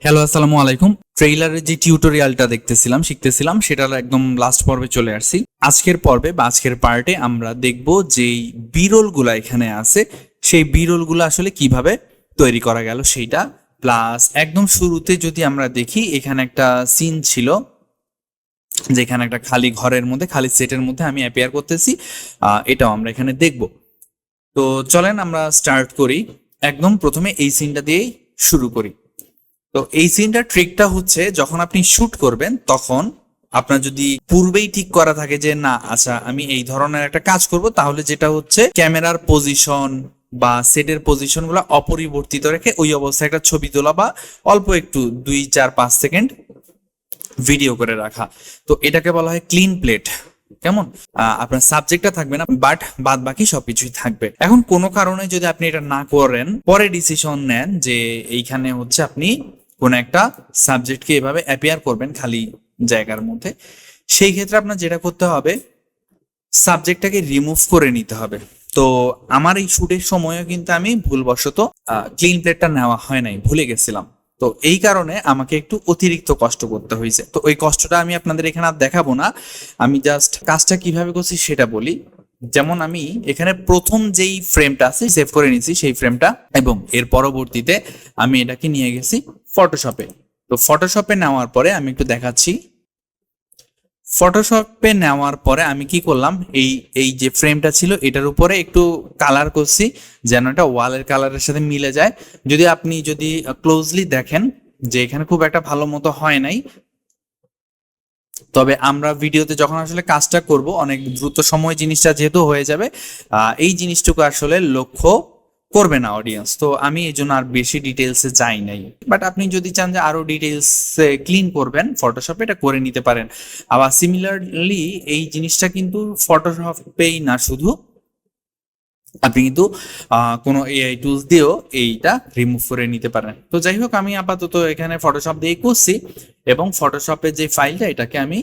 Hello, আসসালামু আলাইকুম। ট্রেইলারের যে টিউটোরিয়ালটা দেখতেছিলাম, শিখতেছিলাম, সেটার একদম লাস্ট পর্বে চলে আসছি। আজকের পর্বে বা আজকের পার্টে আমরা দেখব যেই বিরলগুলা এখানে আছে, সেই বিরলগুলো আসলে কিভাবে তৈরি করা গেল সেইটা। প্লাস একদম শুরুতে যদি আমরা দেখি, এখানে একটা সিন ছিল যেখানে একটা খালি ঘরের মধ্যে, খালি সেটের মধ্যে আমি অ্যাপিয়ার করতেছি। এটাও আমরা এখানে দেখব। তো চলেন আমরা স্টার্ট করি। একদম প্রথমে এই সিনটা দিয়েই শুরু করি। তো এই সিনটার ট্রিকটা হচ্ছে, যখন আপনি শুট করবেন তখন আপনার যদি পূর্বেই ঠিক করা থাকে যে না, আচ্ছা আমি এই ধরনের একটা কাজ করব, তাহলে যেটা হচ্ছে ক্যামেরার পজিশন বা সেটের পজিশন গুলো অপরিবর্তিত রেখে ওই অবস্থায় একটা ছবি তোলা বা অল্প একটু 2-4-5 সেকেন্ড ভিডিও করে রাখা। তো এটাকে বলা হয় ক্লিন প্লেট। কেমন? আপনার সাবজেক্টটা থাকবে না, বাট বাদ বাকি সবকিছুই থাকবে। এখন কোনো কারণে যদি আপনি এটা না করেন, পরে ডিসিশন নেন যে এইখানে হচ্ছে আপনি কোন একটা সাবজেক্টকে এভাবে অ্যাপিয়ার করবেন খালি জায়গার মধ্যে, সেই ক্ষেত্রে আপনার যেটা করতে হবে, সাবজেক্টটাকে রিমুভ করে নিতে হবে। তো আমার এই শুটের সময়ও কিন্তু আমি ভুলবশত ক্লিন প্লেটটা নেওয়া হয় নাই, ভুলে গেছিলাম। তো এই কারণে আমাকে একটু অতিরিক্ত কষ্ট করতে হয়েছে। তো ওই কষ্টটা আমি আপনাদের এখানে আর দেখাবো না, আমি জাস্ট কাজটা কিভাবে করছি সেটা বলি। যেমন আমি এখানে প্রথম যেই ফ্রেমটা আছে সেভ করে নিয়েছি সেই ফ্রেমটা, এবং এর পরবর্তীতে আমি এটাকে নিয়ে গেছি ফটোশপে। তো ফটোশপে নেওয়ার পরে আমি একটু দেখাচ্ছি। ফটোশপে নেওয়ার পরে আমি কি করলাম, এই এই যে ফ্রেমটা ছিল এটার উপরে একটু কালার করছি, যেন এটা ওয়ালের কালারের সাথে মিলে যায়। যদি ক্লোজলি দেখেন যে এখানে খুব একটা ভালো মতো হয় নাই, তবে আমরা ভিডিওতে যখন আসলে কাজটা করব অনেক দ্রুত সময় জিনিসটা যেহেতু হয়ে যাবে, এই জিনিসটুকু আসলে লক্ষ্য করবে না অডিয়েন্স। তো আমি এই জন্য আর বেশি ডিটেলসে যাই নাই, বাট আপনি যদি চান যে আরো ডিটেলস ক্লিন করবেন ফটোশপে, এটা করে নিতে পারেন। আবার সিমিলারলি এই জিনিসটা কিন্তু ফটোশপেই না শুধু, আপনি কিন্তু কোনো এআই টুলস দিয়েও এইটা রিমুভ করে নিতে পারেন। তো যাই হোক, আমি আপাতত এখানে ফটোশপ দিয়ে করছি, এবং ফটোশপের যে ফাইলটা এটাকে আমি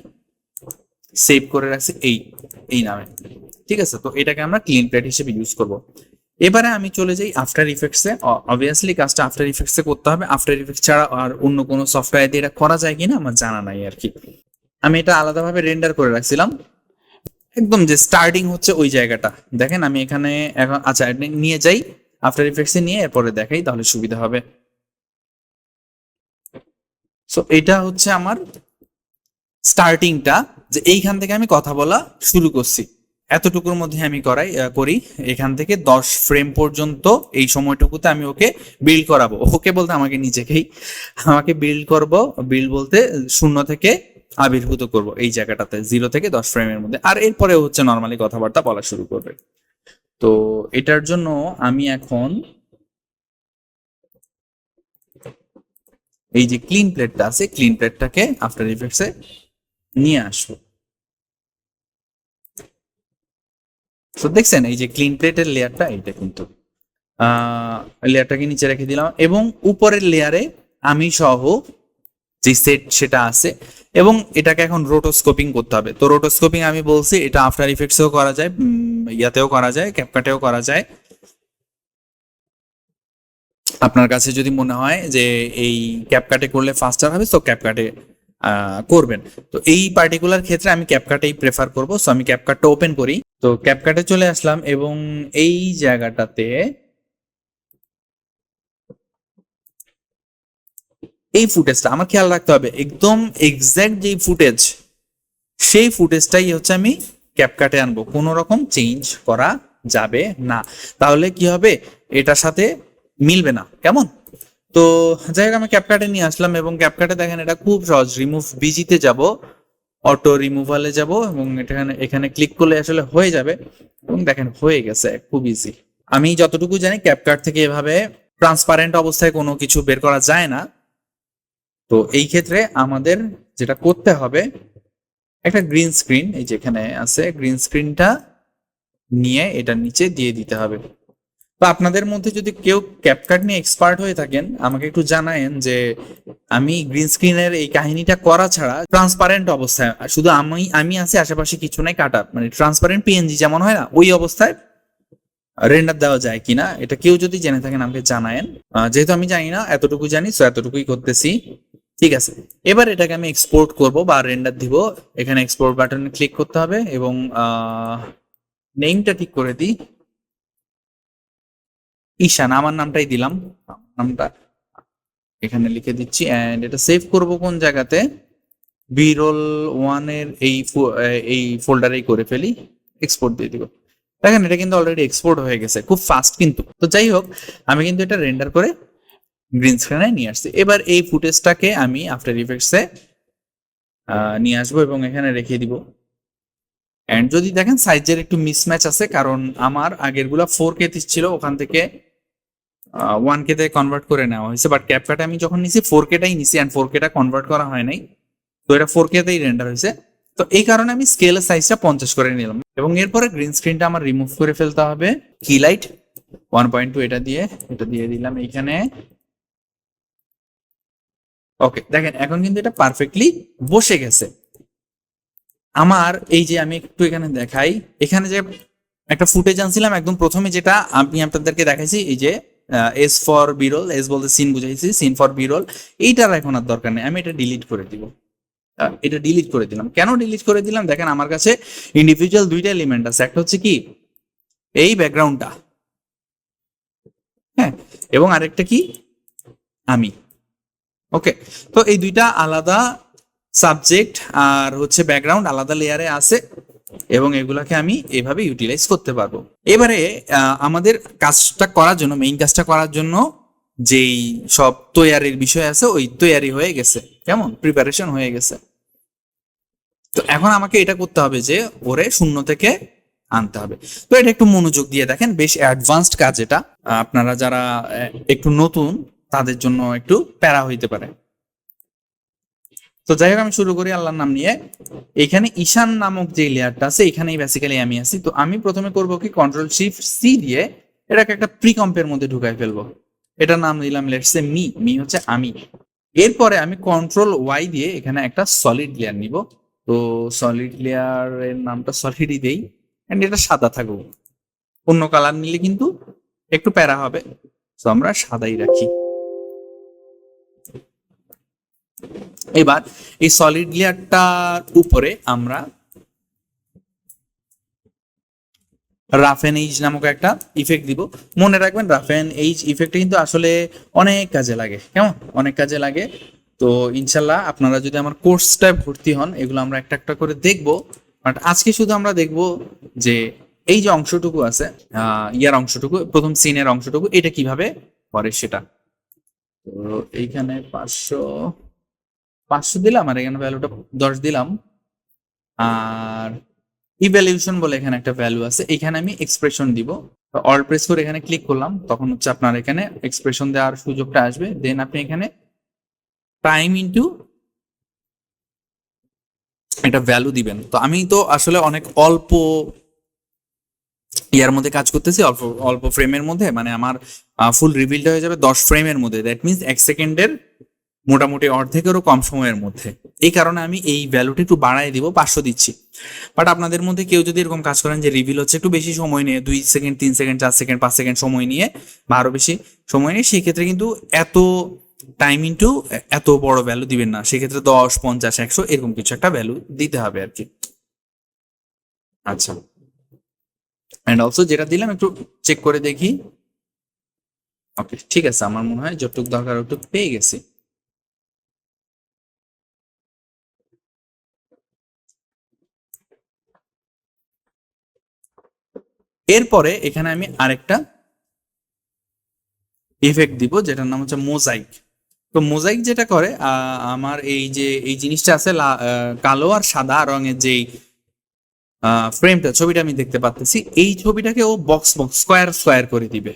সেভ করে রাখছি এই এই নামে। ঠিক আছে, তো এটাকে আমরা ক্লিন প্লেট হিসেবে ইউজ করব। এবারে আমি চলে যাই আফটার ইফেক্টসে। অবভিয়াসলি কাজটা আফটার ইফেক্টসে করতে হবে, আফটার ইফেক্টস ছাড়া আর অন্য কোনো সফটওয়্যার দিয়ে এটা করা যায় কিনা আমার জানা নাই আর কি। আমি এটা আলাদাভাবে রেন্ডার করে রাখছিলাম। একদম যে স্টার্টিং হচ্ছে ওই জায়গাটা দেখেন, আমি এখানে এখন আচ্ছা নিয়ে যাই আফটার ইফেক্টসে, নিয়ে এরপরে দেখাই তাহলে সুবিধা হবে। সো এটা হচ্ছে আমার স্টার্টিংটা, যে এইখান থেকে আমি কথা বলা শুরু করছি, এতটুকুর মধ্যে আমি করি। এখান থেকে 10 ফ্রেম পর্যন্ত এই সময়টুকুতে আমি ওকে বিল্ড করাবো। ওকে বলতে আমাকে নিজেকেই, আমাকে বিল্ড করব। বিল্ড বলতে শূন্য থেকে আবির্ভূত করব এই জায়গাটাতে, 0 থেকে 10 ফ্রেমের মধ্যে। আর এরপরে হচ্ছে নর্মালি কথাবার্তা বলা শুরু করবে। তো এটার জন্য আমি এখন এই যে ক্লিন প্লেটটা আছে, ক্লিন প্লেটটাকে আফটার ইফেক্টসে নিয়ে আসবো। তো দেখছেন এই যে ক্লিন প্লেটের লেয়ারটা, এইটা কিন্তু লেয়ারটাকে নিচে রেখে দিলাম, এবং উপরের লেয়ারে আমি সহ যে সেট সেটা আছে, এবং এটাকে এখন রোটোস্কোপিং করতে হবে। তো রোটোস্কোপিং আমি বলছি এটা আফটার ইফেক্টসেও করা যায়, ইয়াতেও করা যায়, ক্যাপকাটেও করা যায়। আপনার কাছে যদি মনে হয় যে এই ক্যাপকাটে করলে ফাস্টার হবে, তো ক্যাপকাটে করবেন। তো এই পার্টিকুলার ক্ষেত্রে আমি ক্যাপকাটেই প্রেফার করব। সো আমি ক্যাপকাটটা ওপেন করি। তো ক্যাপকাটে চলে আসলাম, এবং এই জায়গাটাতে এই ফুটেজটা আমার খেয়াল রাখতে হবে, একদম এক্সাক্ট যেই ফুটেজ, সেই ফুটেজটাই হচ্ছে আমি ক্যাপকাটে আনবো, কোনো রকম চেঞ্জ করা যাবে না। তাহলে কি হবে, এটার সাথে মিলবে না। কেমন? তো যাই হোক, আমি ক্যাপকাটে নিয়ে আসলাম, এবং ক্যাপকাটে দেখেন এটা খুব সহজ। রিমুভ বিজিতে যাব, অটো রিমুভালে যাব, এবং এখানে এখানে ক্লিক করলে আসলে হয়ে যাবে, এবং দেখেন হয়ে গেছে, খুব ইজি। আমি যতটুকু জানি ক্যাপকাট থেকে এভাবে ট্রান্সপারেন্ট অবস্থায় কোনো কিছু বের করা যায় না। তো এই ক্ষেত্রে আমাদের যেটা করতে হবে, একটা গ্রিন স্ক্রিন এই যেখানে আছে, গ্রিন স্ক্রিনটা নিয়ে এটার নিচে দিয়ে দিতে হবে। তো আপনাদের মধ্যে যদি কেউ ক্যাপকাট নিয়ে এক্সপার্ট হয়ে থাকেন, আমাকে একটু জানায়েন যে আমি গ্রিন স্ক্রিনের এই কাহিনীটা করা ছাড়া ট্রান্সপারেন্ট অবস্থায়, শুধু আমি আছি, আশেপাশে কিছু নাই, কাটা মানে ট্রান্সপারেন্ট পিএনজি যেমন হয় না, ওই অবস্থায় রেন্ডার দেওয়া যায় কিনা, এটা কেউ যদি জেনে থাকেন আমাকে জানায়েন। যেহেতু আমি জানি না, এতটুকু জানি, সো এতটুকুই করতেছি। ঠিক আছে, এবার এটাকে আমি এক্সপোর্ট করব বা রেন্ডার দিব। এখানে এক্সপোর্ট বাটনে ক্লিক করতে হবে এবং নেমটা ঠিক করে দিই, ঈশান, আমার নামটাই দিলাম, নামটা এখানে লিখে দিচ্ছি। এন্ড এটা সেভ করব কোন জায়গাতে, বিরল ওয়ানের এই ফোল্ডারেই করে ফেলি, এক্সপোর্ট দিয়ে দিব। দেখেন এটা কিন্তু অলরেডি এক্সপোর্ট হয়ে গেছে, খুব ফাস্ট কিন্তু। তো যাই হোক, আমি কিন্তু এটা রেন্ডার করে গ্রিন স্ক্রিনে নিয়ে আসছি। এবার এই ফুটেজটাকে আমি আফটার ইফেক্টসে নিয়ে আসবো এবং এখানে রেখে দিব। এন্ড যদি দেখেন সাইজের একটু মিসম্যাচ আছে, কারণ আমার আগেরগুলো 4K ছিল, ওখান থেকে 1K তে কনভার্ট করে নেওয়া হয়েছে, বাট ক্যাপকাটে আমি যখন নিছি 4K টাই নিছি, অ্যান্ড 4K টা কনভার্ট করা হয় নাই, তো এটা 4K তেই রেন্ডার হয়েছে। তো এই কারণে আমি স্কেলের সাইজটা 50 করে নিলাম এবং এরপরে গ্রিন স্ক্রিনটা আমার রিমুভ করে ফেলতে হবে। কি লাইট 1.2 এটা দিয়ে দিলাম এইখানে। ওকে, দেখেন এখন কিন্তু এটা পারফেক্টলি বসে গেছে। আমার এই যে আমি একটু এখানে দেখাই, এখানে যে একটা ফুটেজ আনছিলাম একদম প্রথমে, যেটা আমি আপনাদেরকে দেখাইছি, এই যে এস ফর বিরল, এস বলতে সিন বুঝাইছি, সিন ফর বিরল, এইটার এখন আর দরকার নেই, আমি এটা ডিলিট করে দিব। এটা ডিলিট করে দিলাম। কেন ডিলিট করে দিলাম, দেখেন আমার কাছে ইন্ডিভিজুয়াল দুইটা এলিমেন্ট আছে, একটা হচ্ছে কি এই ব্যাকগ্রাউন্ডটা, হ্যাঁ, এবং আরেকটা কি আমি। ওকে, তো এই দুইটা আলাদা সাবজেক্ট আর হচ্ছে ব্যাকগ্রাউন্ড আলাদা লেয়ারে আছে এবং এগুলাকে আমি এভাবে ইউটিলাইজ করতে পারবো। এবারে আমাদের কাজটা করার জন্য, মেইন কাজটা করার জন্য যেই সব তৈয়ারির বিষয় আছে, ওই তৈয়ারি হয়ে গেছে, কেমন প্রিপারেশন হয়ে গেছে। তো এখন আমাকে এটা করতে হবে যে ওরে শূন্য থেকে আনতে হবে। তো এটা একটু মনোযোগ দিয়ে দেখেন, বেশ অ্যাডভান্সড কাজ এটা। আপনারা যারা একটু নতুন তাদের জন্য একটু প্যারা হইতে পারে। তো যাই হোক, আমি শুরু করি আল্লাহর নাম নিয়ে। এখানে ঈশান নামক যে লেয়ারটা আছে, এখানেই বেসিক্যালি আমি আছি। তো আমি প্রথমে করব কি, কন্ট্রোল শিফট সি দিয়ে এটাকে একটা প্রি কম্পের মধ্যে ঢুকাই ফেলবো। এটার নাম দিলাম লেটস সে মি, মি হচ্ছে আমি। এরপরে আমি কন্ট্রোল ওয়াই দিয়ে এখানে একটা সলিড লেয়ার নিব। তো সলিড লেয়ারের নামটা সলিডই দেই, এন্ড এটা সাদা থাকবো। অন্য কালার নিলে কিন্তু একটু প্যারা হবে, তো আমরা সাদাই রাখি। এবার এই সলিড লেয়ারটার উপরে আমরা রাফ এন্ড এইজ নামক একটা ইফেক্ট দিব। মনে রাখবেন, রাফ এন্ড এইজ ইফেক্টটা কিন্তু আসলে অনেক কাজে লাগে, কেমন অনেক কাজে লাগে। তো ইনশাল্লাহ আপনারা যদি আমার কোর্সটায় ভর্তি হন, এগুলো আমরা একটা একটা করে দেখব। বাট আজকে শুধু আমরা দেখব যে এই যে অংশটুকু আছে, ইয়ার অংশটুকু, প্রথম সিনের অংশটুকু, এটা কিভাবে করে সেটা। তো এইখানে 500 দিলাম, আর এখানে ভ্যালুটা 10 দিলাম। আর ইভ্যালুয়েশন বলে এখানে একটা ভ্যালু আছে, এখানে আমি এক্সপ্রেশন দিব। অল প্রেস করে এখানে ক্লিক করলাম, তখন হচ্ছে আপনার এখানে এক্সপ্রেশন দেওয়ার সুযোগটা আসবে। দেন আপনি এখানে টাইম ইনটু একটা ভ্যালু দিবেন। তো আমি তো আসলে অনেক অল্প ইয়ার মধ্যে কাজ করতেছি, অল্প অল্প ফ্রেমের মধ্যে, মানে আমার ফুল রিভিলটা হয়ে যাবে 10 ফ্রেমের মধ্যে, দ্যাট মিনস 1 সেকেন্ডের মোটামুটি অর্ধেকেরও কম সময়ের মধ্যে। এই কারণে আমি এই ভ্যালুটি একটু বাড়াই দিব, 500 দিচ্ছি। বাট আপনাদের মধ্যে কেউ যদি এরকম কাজ করেন যে রিভিল হচ্ছে একটু বেশি সময় নিয়ে, 2 সেকেন্ড 3 সেকেন্ড 4 সেকেন্ড 5 সেকেন্ড সময় নিয়ে, বা আরো বেশি সময় নিয়ে, সেই ক্ষেত্রে কিন্তু এত টাইম ইনটু এত বড় ভ্যালু দিবেন না, সেক্ষেত্রে 10 50 100 এরকম কিছু একটা ভ্যালু দিতে হবে আর কি। আচ্ছা, এন্ড অলসো যেটা দিলাম একটু চেক করে দেখি। ওকে, ঠিক আছে, আমার মনে হয় যতটুকু দরকার ওটুকু পেয়ে গেছি। এরপরে এখানে আমি আরেকটা ইফেক্ট দিব, যেটার নাম হচ্ছে মোজাইক। তো মোজাইক যেটা করে, আমার এই যে এই জিনিসটা আছে, কালো আর সাদা রঙের যেই ফ্রেমটা, ছবিটা আমি দেখতে পাচ্ছি, এই ছবিটাকে ও বক্স বক্স স্কোয়ার স্কোয়ার করে দিবে।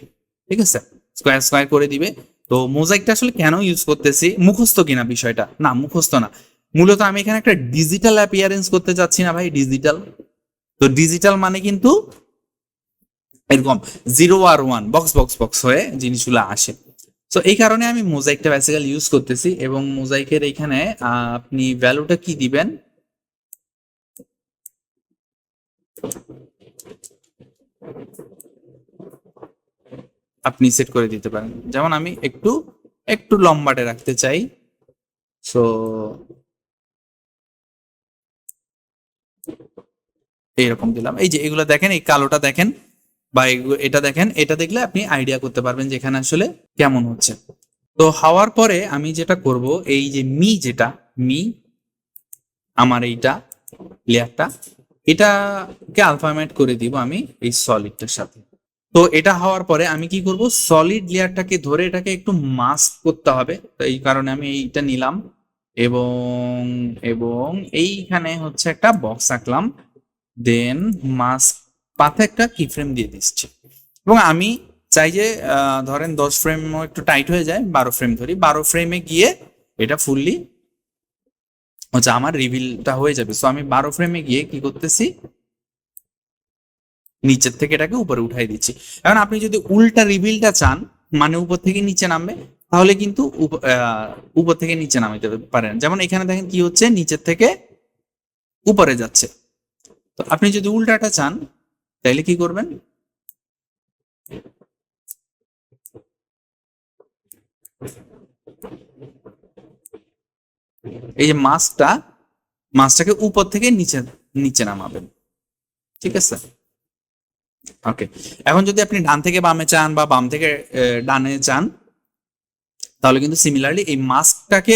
ঠিক আছে, স্কোয়ার স্কোয়ার করে দিবে। তো মোজাইকটা আসলে কেন ইউজ করতেছি, মুখস্থ কিনা বিষয়টা না, মুখস্থ না, মূলত আমি এখানে একটা ডিজিটাল অ্যাপিয়ারেন্স করতে চাচ্ছি না ভাই, ডিজিটাল। তো ডিজিটাল মানে কিন্তু এরকম 0 আর 1 বক্স বক্স বক্স হয়ে জিনিসগুলো আসে। তো এই কারণে আমি মোজাইকটা বেসিক্যালি ইউজ করতেছি। এবং মোজাইকের এখানে আপনি ভ্যালুটা কি দিবেন, আপনি সেট করে দিতে পারেন। যেমন আমি একটু একটু লম্বাটে রাখতে চাই, সো এইরকম দিলাম। এই যে এগুলো দেখেন, এই কালোটা দেখেন বা এটা দেখেন, এটা দেখলে আপনি আইডিয়া করতে পারবেন যে এখানে আসলে কেমন হচ্ছে। তো হওয়ার পরে আমি যেটা করব, এই যে যেটা মি আমার এইটা লেয়ারটা, এটাকে আলফামেট করে দিব আমি এই সলিডটার সাথে। তো এটা হওয়ার পরে আমি কি করব, সলিড লেয়ারটাকে ধরে এটাকে একটু মাস্ক করতে হবে। তো এই কারণে আমি এইটা নিলাম এবং এবং এইখানে হচ্ছে একটা বক্স আঁকলাম, দেন মাস্ক পাথে একটা কি ফ্রেম দিয়ে দিচ্ছি। এবং আমি চাই যে ধরেন 10 ফ্রেম একটু টাইট হয়ে যায়, 12 ফ্রেম ধরি, 12 ফ্রেমে গিয়ে এটা ফুললি হচ্ছে আমার রিভিলটা হয়ে যাবে। সো আমি 12 ফ্রেমে গিয়ে কি করতেছি, নিচের থেকে এটাকে উপরে উঠাই দিচ্ছি। এখন আপনি যদি উল্টা রিভিলটা চান, মানে উপর থেকে নিচে নামবে, তাহলে কিন্তু উপর থেকে নিচে নামাইতে পারেন। যেমন এখানে দেখেন কি হচ্ছে, নিচের থেকে উপরে যাচ্ছে। তো আপনি যদি উল্টাটা চান তাহলে কি করবেন, এই যে মাছটাকে উপর থেকে নিচে নিচে নামাবেন। ঠিক আছে, ওকে। এখন যদি আপনি ডান থেকে বামে চান বা বাম থেকে ডানে চান, তাহলে কিন্তু সিমিলারলি এই মাস্কটাকে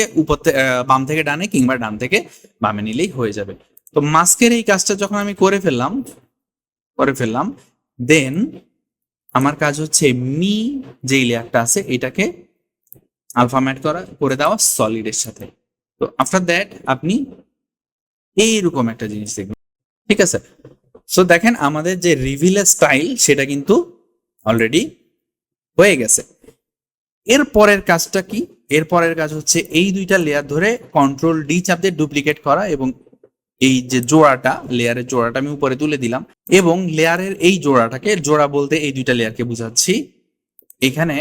বাম থেকে ডানে কিংবা ডান থেকে বামে নিলেই হয়ে যাবে। তো মাস্কের এই কাজটা যখন আমি করে ফেললাম, দেন আমার কাজ হচ্ছে যেই লেয়ারটা আছে এটাকে আলফামেট করে দেওয়া সলিডের সাথে। তো আফটার দ্যাট আপনি এইরকম একটা জিনিস দেখবেন। ঠিক আছে, সো দেখেন আমাদের যে রিভিলের স্টাইল সেটা কিন্তু অলরেডি হয়ে গেছে। এর পরের কাজটা কি, এর পরের কাজ হচ্ছে এই দুইটা লেয়ার ধরে কন্ট্রোল ডি চাপ দিয়ে ডুপ্লিকেট করা, এবং এই যে লেয়ারের জোড়াটা আমি উপরে তুলে দিলাম, এবং লেয়ারের এই জোড়া বলতে এই দুইটা লেয়ারকে বুঝাচ্ছি। এখানে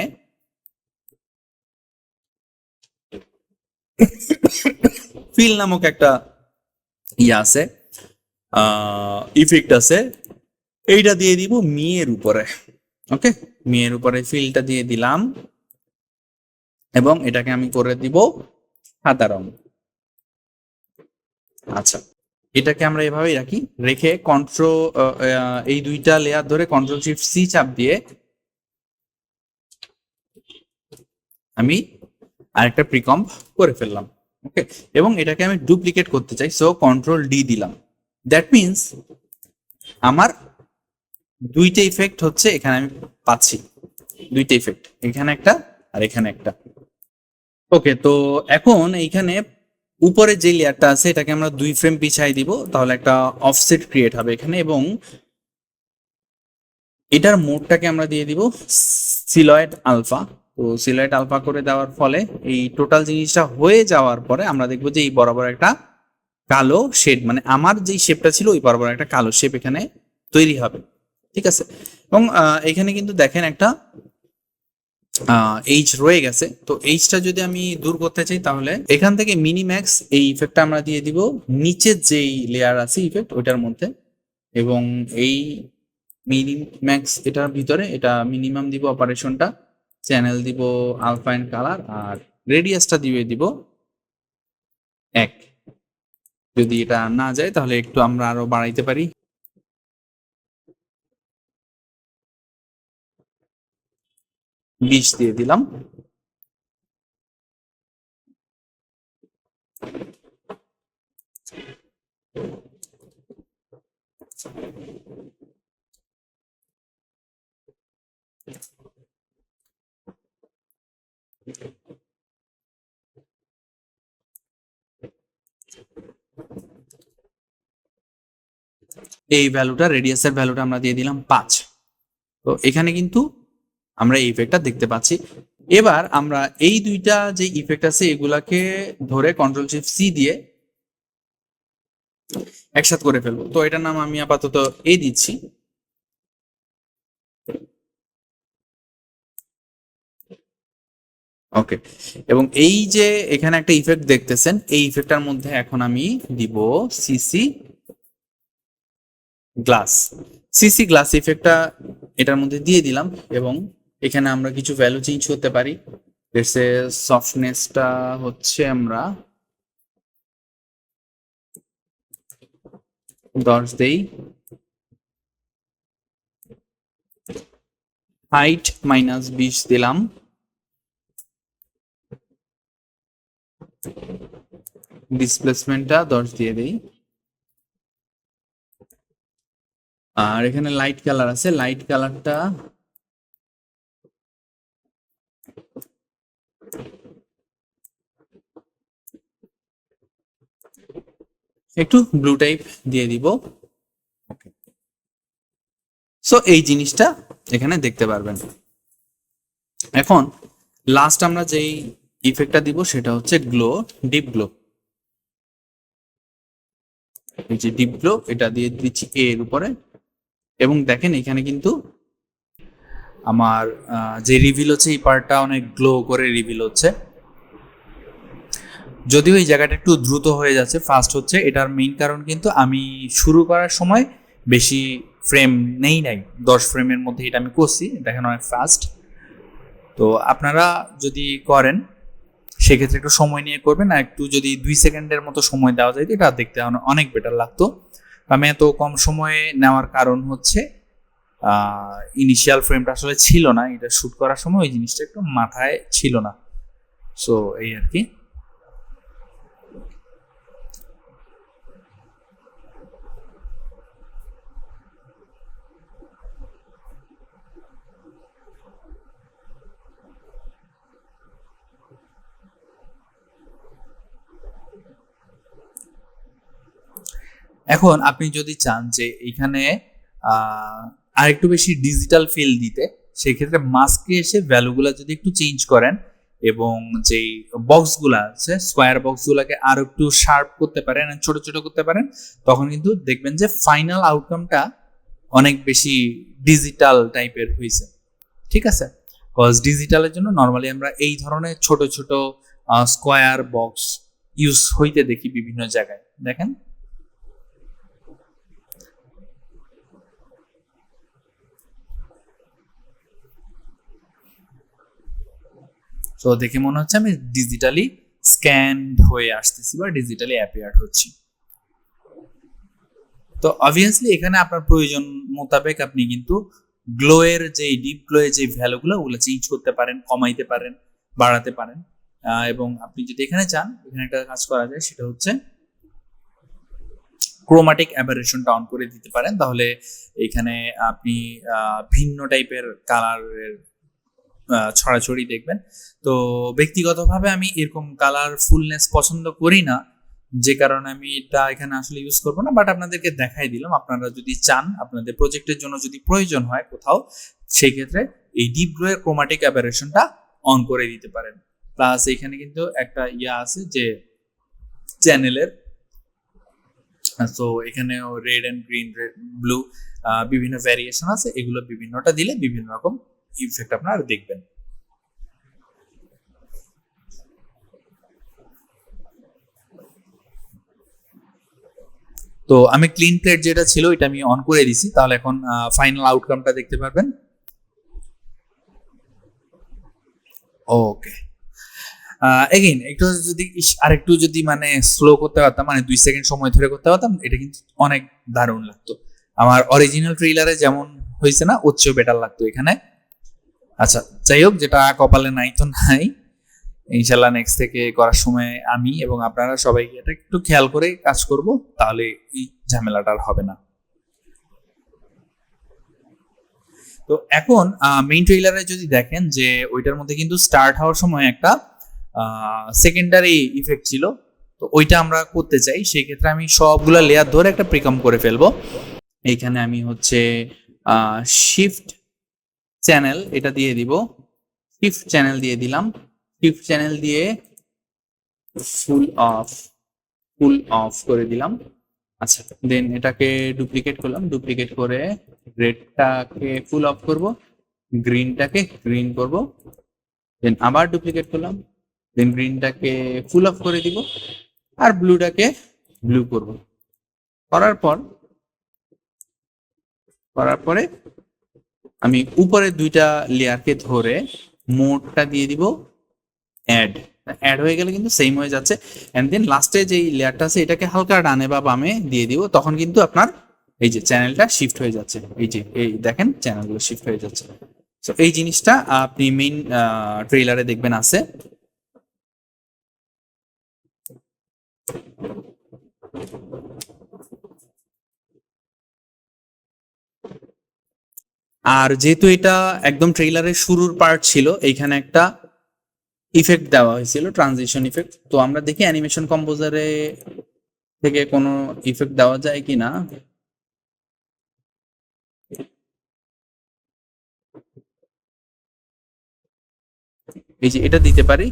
ফিল নামক একটা আছে, ইফেক্ট আছে, এইটা দিয়ে দিব মিয়ের উপরে। ওকে, মিয়ের উপরে ফিলটা দিয়ে দিলাম এবং এটাকে আমি করে দিব সাদা রং। আচ্ছা, এটাকে আমরা এভাবেই রাখি, রেখে এই দুইটা লেয়ার ধরে কন্ট্রোল শিফট সি চাপ দিয়ে আমি আরেকটা প্রিকম্প করে ফেললাম। ওকে, এবং এটাকে আমি ডুপ্লিকেট করতে চাই, সো কন্ট্রোল ডি দিলাম। দ্যাট মিনস আমার দুইটা ইফেক্ট হচ্ছে এখানে আমি পাচ্ছি, দুইটা ইফেক্ট, এখানে একটা আর এখানে একটা। ওকে, তো এখন এইখানে উপরে যে লেয়ারটা আছে এটাকে আমরা 2 ফ্রেম পিছাই দিব, তাহলে একটা অফসেট ক্রিয়েট হবে এখানে, এবং এটার মোডটাকে আমরা দিয়ে দিব সিলয়েড আলফা। তো সিলয়েড আলফা করে দেওয়ার ফলে এই টোটাল জিনিসটা হয়ে যাওয়ার পরে আমরা দেখবো যে এই বরাবর একটা কালো শেড, মানে আমার যেই শেপটা ছিল ওই বরাবর একটা কালো শেপ এখানে তৈরি হবে। ঠিক আছে, এবং এখানে কিন্তু দেখেন একটা এইচ রয়ে গেছে। তো এইচটা যদি আমি দূর করতে চাই তাহলে এখান থেকে মিনিম্যাক্স এই ইফেক্টটা আমরা দিয়ে দিব নিচের যেই লেয়ার আছে ইফেক্ট ওইটার মধ্যে, এবং এই মিনিম্যাক্স এটার ভিতরে এটা মিনিমাম দিব অপারেশনটা, চ্যানেল দিব আলফা এন্ড কালার, আর রেডিয়াসটা দিব 1। যদি এটা না যায় তাহলে একটু আমরা আরো বাড়াইতে পারি, 20 দিয়ে দিলাম। এই ভ্যালুটা, রেডিয়াসের ভ্যালুটা আমরা দিয়ে দিলাম 5। তো এখানে কিন্তু আমরা এই ইফেক্টটা দেখতে পাচ্ছি। এবার আমরা এই দুইটা যে ইফেক্ট আছে এগুলাকে ধরে কন্ট্রোল শিফট সি দিয়ে একসাথে করে ফেলবো। তো এটার নাম আমি আপাতত এ দিচ্ছি। ওকে, এবং এই যে এখানে একটা ইফেক্ট দেখতেছেন, এই ইফেক্টটার মধ্যে এখন আমি দিব সিসি গ্লাস। সিসি গ্লাস ইফেক্টটা এটার মধ্যে দিয়ে দিলাম, এবং এখানে আমরা কিছু ভ্যালু চেঞ্জ করতে পারি। লেটস সে সফটনেসটা হচ্ছে আমরা 10 দেই, হাইট -20 দিলাম, ডিসপ্লেসমেন্টটা 10 দিয়ে দেই। আর এখানে লাইট কালার আছে, লাইট কালারটা একটু ব্লু টাইপ দিয়ে দিব। সো এই জিনিসটা এখানে দেখতে পারবেন। এখন লাস্ট আমরা যেই ইফেক্টটা দিব সেটা হচ্ছে গ্লো, ডিপ গ্লো। এই যে ডিপ গ্লো, এটা দিয়ে দিচ্ছি এর উপরে, এবং দেখেন এখানে কিন্তু আমার যে রিভিল হচ্ছে এই পার্টটা অনেক গ্লো করে রিভিল হচ্ছে। যদিও এই জায়গাটা একটু দ্রুত হয়ে যাচ্ছে, ফাস্ট হচ্ছে, এটার মেইন কারণ কিন্তু আমি শুরু করার সময় বেশি ফ্রেম নাই 10 ফ্রেমের মধ্যে এটা আমি করছি, দেখেন অনেক ফাস্ট। তো আপনারা যদি করেন সেক্ষেত্রে একটু সময় নিয়ে করবেন, আর একটু যদি 2 সেকেন্ডের মতো সময় দেওয়া যায় এটা দেখতে অনেক বেটার লাগতো। আমি এত কম সময়ে নেওয়ার কারণ হচ্ছে ইনিশিয়াল ফ্রেমটা আসলে ছিল না, এটা শ্যুট করার সময় ওই জিনিসটা একটু মাথায় ছিল না। সো এই আর কি। এখন আপনি যদি চান যে এখানে আরেকটু বেশি ডিজিটাল ফিল দিতে, সেক্ষেত্রে মাস্কে এসে ভ্যালুগুলো যদি একটু চেঞ্জ করেন এবং যেই বক্সগুলো আছে স্কোয়ার বক্সগুলোকে আরো একটু শার্প করতে পারেন, ছোট ছোট করতে পারেন, তখন কিন্তু দেখবেন যে ফাইনাল আউটকামটা অনেক বেশি ডিজিটাল টাইপের হয়েছে। ঠিক আছে, কজ ডিজিটালের জন্য নর্মালি আমরা এই ধরনের ছোট ছোট স্কোয়ার বক্স ইউজ হইতে দেখি বিভিন্ন জায়গায়, দেখেন। তো দেখে মনে হচ্ছে আমি ডিজিটালি স্ক্যান্ড হয়ে আসতেছি বা ডিজিটালি অ্যাপিয়ার হচ্ছি। তো অবভিয়াসলি এখানে আপনার প্রয়োজন মোতাবেক আপনি কিন্তু গ্লোয়ের যে ডিপ গ্লোয়ের যে ভ্যালুগুলো ওগুলো চেঞ্জ করতে পারেন, কমাইতে পারেন, বাড়াতে পারেন। এবং আপনি যদি এখানে চান, এখানে একটা কাজ করা যায়, সেটা হচ্ছে ক্রোমাটিক অ্যাবারেশনটা অন করে দিতে পারেন, তাহলে এখানে আপনি ভিন্ন টাইপের কালারের ছড়াছড়ি দেখবেন। তো ব্যক্তিগতভাবে আমি এরকম কালারফুলনেস পছন্দ করি না, যে কারণে আমি এটা এখানে আসলে ইউজ করবো না, বাট আপনাদেরকে দেখাই দিলাম। আপনারা যদি চান, আপনাদের প্রজেক্টের জন্য যদি প্রয়োজন হয় কোথাও, সেই ক্ষেত্রে এই ডিপ গ্লো এর ক্রোমাটিক অ্যাবারেশনটা অন করে দিতে পারেন। প্লাস এখানে কিন্তু একটা ইয়া আছে যে চ্যানেলের, তো এখানে red and green, red blue বিভিন্ন ভ্যারিয়েশন আছে, এগুলো বিভিন্নটা দিলে বিভিন্ন রকম ইফেক্ট আপনারা দেখবেন। তো আমি ক্লিন প্লেট যেটা ছিল এটা আমি অন করে দিছি, তাহলে এখন ফাইনাল আউটকামটা দেখতে পারবেন। ওকে, এগেইন একটু যদি আরেকটু যদি মানে স্লো করতে পারতাম, মানে 2 সেকেন্ড সময় ধরে করতে পারতাম, এটা কিন্তু অনেক দারুণ লাগতো। আমার অরিজিনাল ট্রেইলারে যেমন হয়েছে না, ওর চেয়েও বেটার লাগতো এখানে। আচ্ছা, যাই হোক, যেটা কপালে নাই তো নাই, ইনশাল্লাহ নেক্সট থেকে করার সময় আমি এবং আপনারা সবাই এটা একটু খেয়াল করে কাজ করব, তাহলে এই ঝামেলাটা আর হবে না। তো এখন মেইন ট্রেইলারে যদি দেখেন যে ওইটার মধ্যে কিন্তু স্টার্ট হওয়ার সময় একটা সেকেন্ডারি ইফেক্ট ছিল, তো ওইটা আমরা করতে চাই। সেই ক্ষেত্রে আমি সবগুলা লেয়ার ধরে একটা প্রিকম করে ফেলবো। এইখানে আমি হচ্ছে শিফট চ্যানেল এটা দিয়ে দিব, শিফট চ্যানেল দিয়ে দিলাম, শিফট চ্যানেল দিয়ে ফুল অফ, ফুল অফ করে দিলাম। আচ্ছা, দেন এটাকে ডুপ্লিকেট করলাম, ডুপ্লিকেট করে রেডটাকে ফুল অফ করব, গ্রিনটাকে গ্রিন করব, দেন আবার ডুপ্লিকেট করলাম, দেন গ্রিনটাকে ফুল অফ করে দিব, আর ব্লুটাকে ব্লু করব। করার পরে আমি উপরের দুইটা লেয়ারকে ধরে মোডটা দিয়ে দিব অ্যাড। অ্যাড হয়ে গেলে কিন্তু সেম হয়ে যাচ্ছে। এন্ড দেন লাস্টে যেই লেয়ারটা আছে এটাকে হালকা ডানে বা বামে দিয়ে দিব, তখন কিন্তু আপনার এই যে চ্যানেলটা শিফট হয়ে যাচ্ছে। এই যে এই দেখেন চ্যানেলগুলো শিফট হয়ে যাচ্ছে। তো এই জিনিসটা আপনি মেইন ট্রেলারে দেখবেন আছে। আর যেহেতু এটা একদম ট্রেইলারের শুরুর পার্ট ছিল, এইখানে একটা ইফেক্ট দেওয়া হয়েছিল, ট্রানজিশন ইফেক্ট। তো আমরা দেখি অ্যানিমেশন কম্পোজারে থেকে কোনো ইফেক্ট দেওয়া যায় কিনা। এই যে এটা দিতে পারি।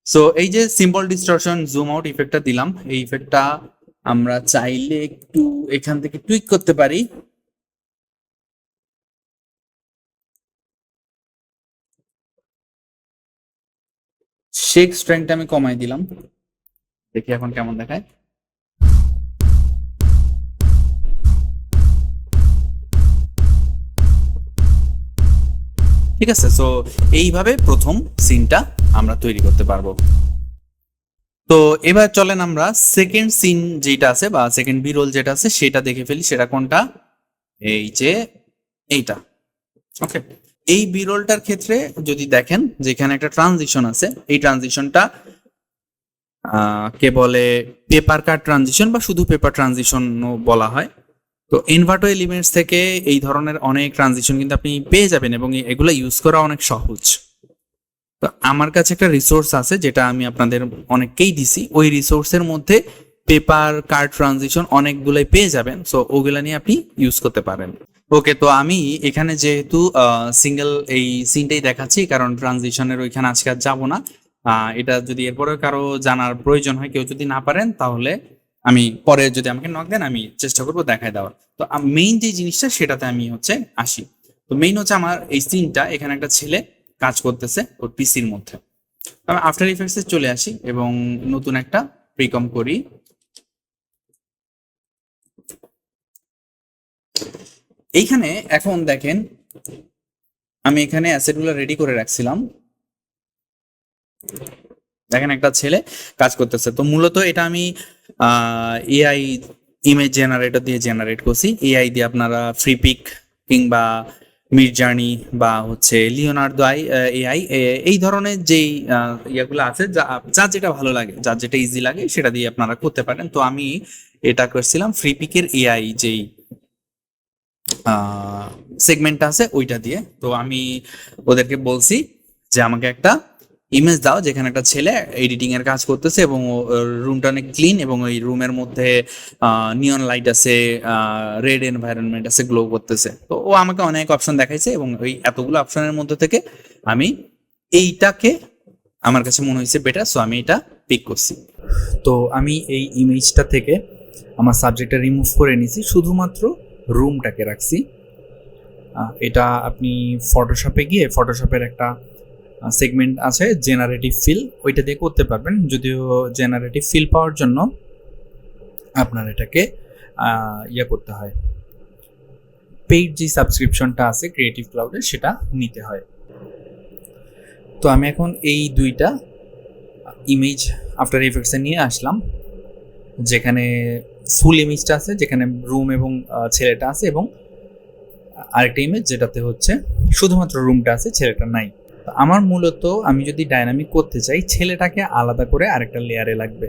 সো এই যে সিম্বল ডিস্টরশন জুম আউট ইফেক্টটা দিলাম, এই ইফেক্টটা আমরা চাইলে একটু এখান থেকে টুইক করতে পারি। শেক স্ট্রেংথটা আমি কমাই দিলাম, দেখি এখন কেমন দেখায়। ঠিক আছে, সো এইভাবে প্রথম সিনটা আমরা তৈরি করতে পারবো। তো এবার চলেন আমরা সেকেন্ড সিন যেটা আছে বা সেকেন্ড বিরোল যেটা আছে সেটা দেখে ফেলি। সেটা কোনটা? এই যে এইটা। ওকে, এই বিরোলটার ক্ষেত্রে যদি দেখেন যেখানে একটা ট্রানজিশন আছে, এই ট্রানজিশনটা কে বলে পেপার কাট ট্রানজিশন বা শুধু পেপার ট্রানজিশন বলা হয়। তো ইনভার্টো এলিমেন্টস থেকে এই ধরনের অনেক ট্রানজিশন কিন্তু আপনি পেয়ে যাবেন এবং এগুলো ইউজ করা অনেক সহজ। তো আমার কাছে একটা রিসোর্স আছে যেটা আমি আপনাদের অনেককেই দিছি, ওই রিসোর্সের মধ্যে পেপার কার্ড ট্রানজিশন অনেকগুলোই পেয়ে যাবেন। সো ওগুলা নিয়ে আপনি ইউজ করতে পারেন। ওকে, তো আমি এখানে যেহেতু সিঙ্গেল এই সিনটাই দেখাচ্ছি, কারণ ট্রানজিশনের ওইখানে আজকে আর যাবো না। এটা যদি এরপরে কারো জানার প্রয়োজন হয়, কেউ যদি না পারেন, তাহলে আমি পরে যদি আমাকে নক দেন আমি চেষ্টা করবো দেখায় দেওয়ার। তো মেইন যে জিনিসটা সেটাতে আমি হচ্ছে আসি। তো মেইন হচ্ছে আমার এই সিনটা, এখানে একটা ছেলে কাজ করতেছে ওর পিসির মধ্যে। আমি আফটার ইফেক্টসে চলে আসি এবং নতুন একটা প্রিকম করি। এইখানে এখন দেখেন আমি এখানে অ্যাসেটগুলো রেডি করে রাখছিলাম। দেখেন একটা ছেলে কাজ করতেছে। তো মূলত এটা আমি এআই ইমেজ জেনারেটর দিয়ে জেনারেট করছি। এআই দিয়ে আপনারা ফ্রিপিক কিংবা মিড জার্নি বা হচ্ছে লিওনার্দো এআই এই ধরনের যেই ইয়াগুলো আছে, যা যেটা ভালো লাগে, যার যেটা ইজি লাগে সেটা দিয়ে আপনারা করতে পারেন। তো আমি এটা করছিলাম ফ্রিপিকের এআই যেই সেগমেন্টটা আছে ওইটা দিয়ে। তো আমি ওদেরকে বলছি যে আমাকে একটা ইমেজ দাও যেখানে একটা ছেলে এডিটিং এর কাজ করতেছে এবং রুমটা অনেক ক্লিন এবং ওই রুমের মধ্যে নিয়ন লাইট আছে, রেড এনভায়রনমেন্ট আছে, গ্লো করতেছে। তো ও আমাকে অনেক অপশন দেখাইছে এবং ওই এতগুলো অপশনের মধ্যে থেকে আমি এইটাকে আমার কাছে মনে হয়েছে বেটার, সো আমি এটা পিক করছি। তো আমি এই ইমেজটা থেকে আমার সাবজেক্টটা রিমুভ করে নিয়েছি, শুধুমাত্র রুমটাকে রাখছি। এটা আপনি ফটোশপে গিয়ে ফটোশপের একটা সেগমেন্ট আছে জেনারেটিভ ফিল, ওইটা দিয়ে করতে পারবেন। যদিও জেনারেটিভ ফিল পাওয়ার জন্য আপনার এটাকে ইয়ে করতে হয়, পেইড যে সাবস্ক্রিপশনটা আছে ক্রিয়েটিভ ক্লাউডে সেটা নিতে হয়। তো আমি এখন এই দুইটা ইমেজ আফটার ইফেক্টসে নিয়ে আসলাম, যেখানে ফুল ইমেজটা আছে, যেখানে রুম এবং ছেলেটা আছে, এবং আরেকটা ইমেজ যেটাতে হচ্ছে শুধুমাত্র রুমটা আছে, ছেলেটা নাই। আমার মূলত আমি যদি ডাইনামিক করতে চাই, ছেলেটাকে আলাদা করে আরেকটা লেয়ারে লাগবে।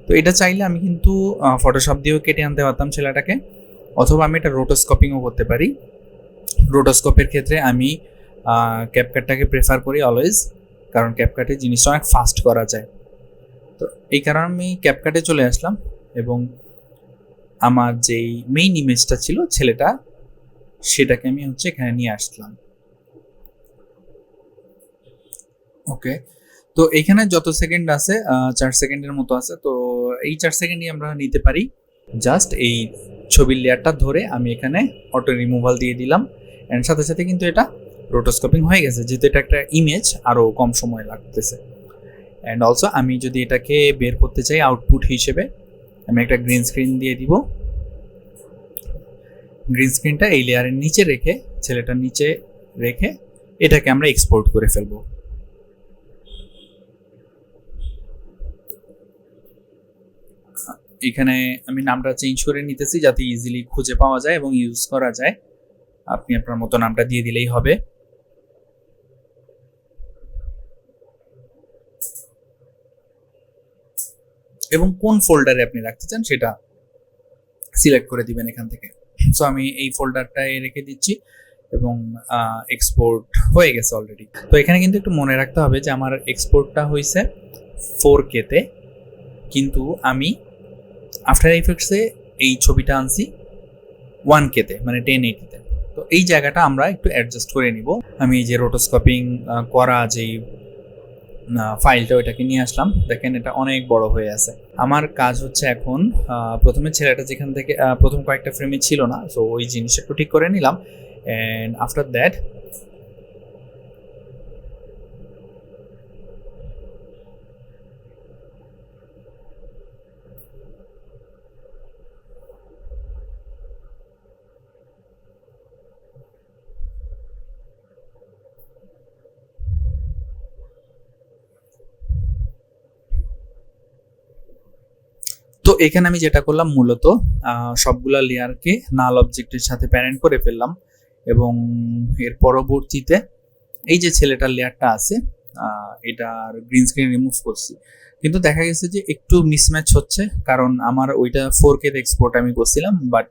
তো এটা চাইলে আমি কিন্তু ফটোশপ দিয়েও কেটে আনতে পারতাম ছেলেটাকে, অথবা আমি এটা রোটোস্কোপিংও করতে পারি। রোটোস্কোপের ক্ষেত্রে আমি ক্যাপকাটটাকে প্রেফার করি অলওয়েজ, কারণ ক্যাপকাটে জিনিসটা অনেক ফাস্ট করা যায়। তো এই কারণে আমি ক্যাপকাটে চলে আসলাম এবং আমার যেই মেইন ইমেজটা ছিল ছেলেটা, সেটাকে আমি হচ্ছে এখানে নিয়ে আসলাম। ওকে, তো এখানে যত সেকেন্ড আছে 4 সেকেন্ডের মতো আছে। তো এই 4 সেকেন্ডই আমরা নিতে পারি। জাস্ট এই ছবির লেয়ারটা ধরে আমি এখানে অটো রিমুভাল দিয়ে দিলাম, অ্যান্ড সাথে সাথে কিন্তু এটা রোটোস্কোপিং হয়ে গেছে, যেহেতু এটা একটা ইমেজ আরও কম সময় লাগতেছে। অ্যান্ড অলসো আমি যদি এটাকে বের করতে চাই আউটপুট হিসেবে, আমি একটা গ্রিন স্ক্রিন দিয়ে দিব। গ্রিন স্ক্রিনটা এই লেয়ারের নিচে রেখে, ছেলেটার নিচে রেখে এটাকে আমরা এক্সপোর্ট করে ফেলবো। এখানে আমি নামটা চেঞ্জ করে নিতেছি যাতে ইজিলি খুঁজে পাওয়া যায় এবং ইউজ করা যায়। আপনি আপনার মতো নামটা দিয়ে দিলেই হবে। এবং কোন ফোল্ডারে আপনি রাখতে চান সেটা সিলেক্ট করে দিবেন এখান থেকে। সো আমি এই ফোল্ডারটায় রেখে দিচ্ছি এবং এক্সপোর্ট হয়ে গেছে অলরেডি। তো এখানে কিন্তু একটু মনে রাখতে হবে যে আমার এক্সপোর্টটা হয়েছে 4K তে, কিন্তু আমি আফটার এফেক্টসে এই ছবিটা আনছি 1K তে, মানে 1080 তে। তো এই জায়গাটা আমরা একটু অ্যাডজাস্ট করে নিব। আমি এই যে রোটোস্কোপিং করা যেই ফাইলটা ওইটাকে নিয়ে আসলাম। দেখেন এটা অনেক বড় হয়ে আছে। আমার কাজ হচ্ছে এখন প্রথমে ছেলেটা যেখান থেকে প্রথম কয়েকটা ফ্রেমে ছিল না, সো ওই জিনিসটা একটু ঠিক করে নিলাম। অ্যান্ড আফটার দ্যাট তো এখানে আমি যেটা করলাম মূলত সবগুলা লেয়ারকে নাল অবজেক্টের সাথে প্যারেন্ট করে ফেললাম এবং এর পরবর্তীতে এই যে ছেলেটার লেয়ারটা আছে এটার গ্রিন স্ক্রিন রিমুভ করছি, কিন্তু দেখা গেছে যে একটু মিসম্যাচ হচ্ছে, কারণ আমার ওইটা 4K তে এক্সপোর্ট আমি করছিলাম, বাট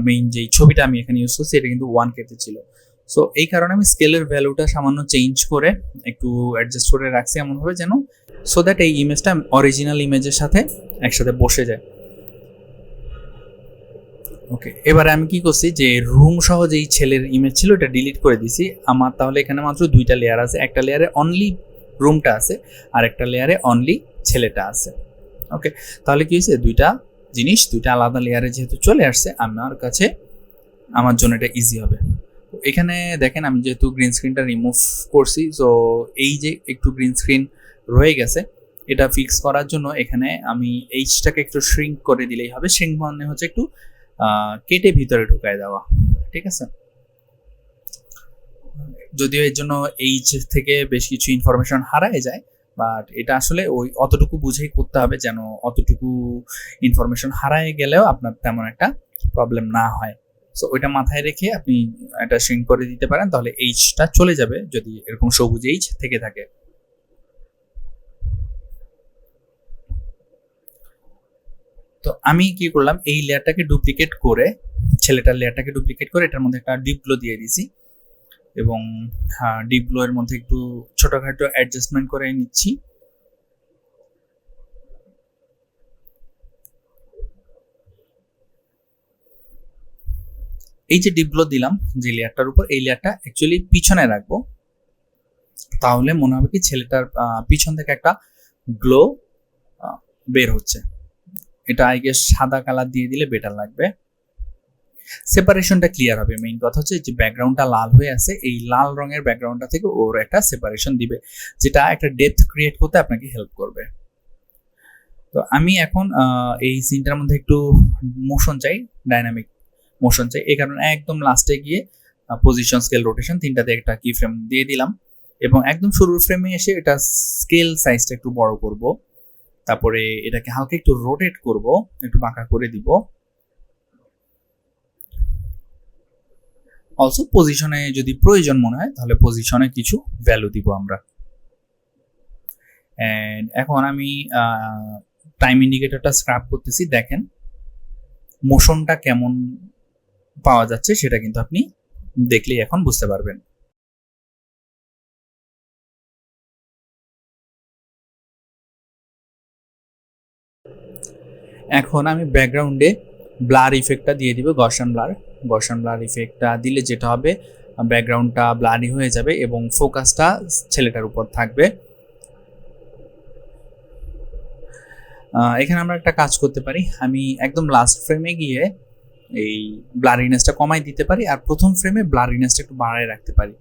মেইন যেই ছবিটা আমি এখানে ইউজ করছি এটা কিন্তু 1K তে ছিল। সো এই কারণে আমি স্কেলের ভ্যালুটা সামান্য চেঞ্জ করে একটু অ্যাডজাস্ট করে রাখছি এমনভাবে যেন, সো দ্যাট এই ইমেজটা অরিজিনাল ইমেজের সাথে একসাথে বসে যায়। ওকে, এবারে আমি কি করছি যে রুম সহ যেই ছেলের ইমেজ ছিল এটা ডিলিট করে দিছি। আমার তাহলে এখানে মাত্র দুইটা লেয়ার আছে, একটা লেয়ারে অনলি রুমটা আছে আর একটা লেয়ারে অনলি ছেলেটা আছে। ওকে, তাহলে কি হয়েছে, দুইটা জিনিস দুইটা আলাদা লেয়ারে যেহেতু চলে আসছে আমার কাছে, আমার জন্য এটা ইজি হবে। এখানে দেখেন আমি যেহেতু গ্রিন স্ক্রিনটা রিমুভ করছি, সো এই যে একটু গ্রিন স্ক্রিন রয়ে গেছে, এটা ফিক্স করার জন্য এখানে আমি এইচটাকে একটু শ্রিঙ্ক করে দিলেই হবে। শ্রিঙ্ক মানে হচ্ছে একটু কেটে ভিতরে ঢুকায় দেওয়া, ঠিক আছে। যদিও এর জন্য এইচ থেকে বেশ কিছু ইনফরমেশন হারায় যায়, বাট এটা আসলে ওই অতটুকু বুঝেই করতে হবে যেন অতটুকু ইনফরমেশন হারায় গেলেও আপনার তেমন একটা প্রবলেম না হয়। সো ওইটা মাথায় রেখে আপনি এটা শ্রিঙ্ক করে দিতে পারেন, তাহলে এইচটা চলে যাবে যদি এরকম সবুজ এইচ থেকে থাকে। তো আমি কি করলাম, এই লেয়ারটাকে ডুপ্লিকেট করে, ছেলেটার লেয়ারটাকে ডুপ্লিকেট করে এটার মধ্যে একটা ডিপ গ্লো দিয়ে দিয়েছি এবং ডিপ গ্লো এর মধ্যে একটু ছোটখাটো অ্যাডজাস্টমেন্ট করে নিচ্ছি। এই যে ডিপ গ্লো দিলাম যে লেয়ারটার উপর, এই লেয়ারটা অ্যাকচুয়ালি পিছনে রাখবো, তাহলে মনে হবে কি ছেলেটার পিছন থেকে একটা গ্লো বের হচ্ছে। এটা আই গেস সাদা কালার দিয়ে দিলে বেটার লাগবে, সেপারেশনটা ক্লিয়ার হবে। মেইন কথা হচ্ছে যে ব্যাকগ্রাউন্ডটা লাল হয়ে আছে, এই লাল রঙের ব্যাকগ্রাউন্ডটা থেকে ওর একটা সেপারেশন দিবে, যেটা একটা ডেপথ ক্রিয়েট করতে আপনাকে হেল্প করবে। তো আমি এখন এই সিনটার মধ্যে একটু মোশন চাই, ডাইনামিক মোশন চাই, এই কারণে একদম লাস্টে গিয়ে পজিশন, স্কেল, রোটেশন তিনটাতে একটা কি ফ্রেম দিয়ে দিলাম এবং একদম শুরুর ফ্রেমে এসে এটা স্কেল সাইজটা একটু বড় করব, তারপরে এটাকে হালকা একটু রোটেট করব, একটু বাঁকা করে দিব। অলসো পজিশনে যদি প্রয়োজন মনে হয় তাহলে পজিশনে কিছু ভ্যালু দিব আমরা। এন্ড এখন আমি টাইম ইন্ডিকেটরটা স্ক্র্যাপ করতেছি, দেখেন মোশনটা কেমন পাওয়া যাচ্ছে সেটা কিন্তু আপনি দেখলেই এখন বুঝতে পারবেন। এখন আমি ব্যাকগ্রাউন্ডে ব্লার ইফেক্টটা দিয়ে দিব, গর্ষণ ব্লার ইফেক্টটা দিলে যেটা হবে, ব্যাকগ্রাউন্ডটা ব্লারি হয়ে যাবে এবং ফোকাসটা ছেলেটার উপর থাকবে। এখানে আমরা একটা কাজ করতে পারি, আমি একদম লাস্ট ফ্রেমে গিয়ে এই ব্লারিনেসটা কমাই দিতে পারি আর প্রথম ফ্রেমে ব্লারিনেসটা একটু বাড়ায় রাখতে পারি,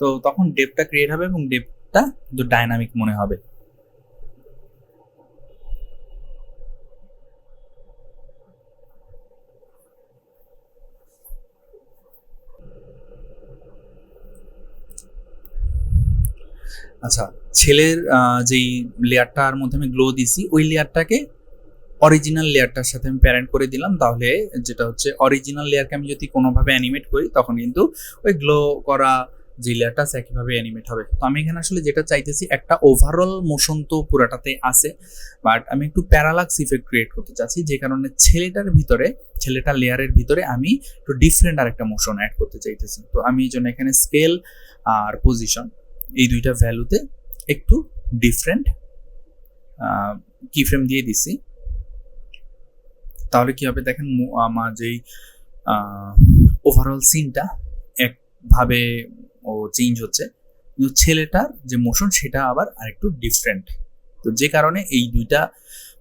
তো তখন ডেপটা ক্রিয়েট হবে এবং ডেপটা কিন্তু ডাইনামিক মনে হবে। আচ্ছা, ছেলের যেই লেয়ারটার মধ্যে আমি গ্লো দিছি ওই লেয়ারটাকে অরিজিনাল লেয়ারটার সাথে আমি প্যারেন্ট করে দিলাম, তাহলে যেটা হচ্ছে অরিজিনাল লেয়ারকে আমি যদি কোনোভাবে অ্যানিমেট করি তখন কিন্তু ওই গ্লো করা যে লেয়ারটা আছে একইভাবে অ্যানিমেট হবে। তো আমি এখানে আসলে যেটা চাইতেছি, একটা ওভারঅল মোশন তো পুরাটাতে আছে, বাট আমি একটু প্যারালাক্স ইফেক্ট ক্রিয়েট করতে চাচ্ছি, যে কারণে ছেলেটার লেয়ারের ভিতরে আমি একটু ডিফারেন্ট আর একটা মোশন অ্যাড করতে চাইতেছি। তো আমি এই জন্য এখানে স্কেল আর পজিশন এই দুইটা ভ্যালুতে একটু ডিফারেন্ট কি ফ্রেম দিয়ে দিছি। তাহলে কি হবে দেখেন, আমার যেই ওভারঅল সিনটা একভাবে ও চেঞ্জ হচ্ছে, কিন্তু ছেলেটার যে মোশন সেটা আবার আরেকটু ডিফারেন্ট। তো যে কারণে এই দুইটা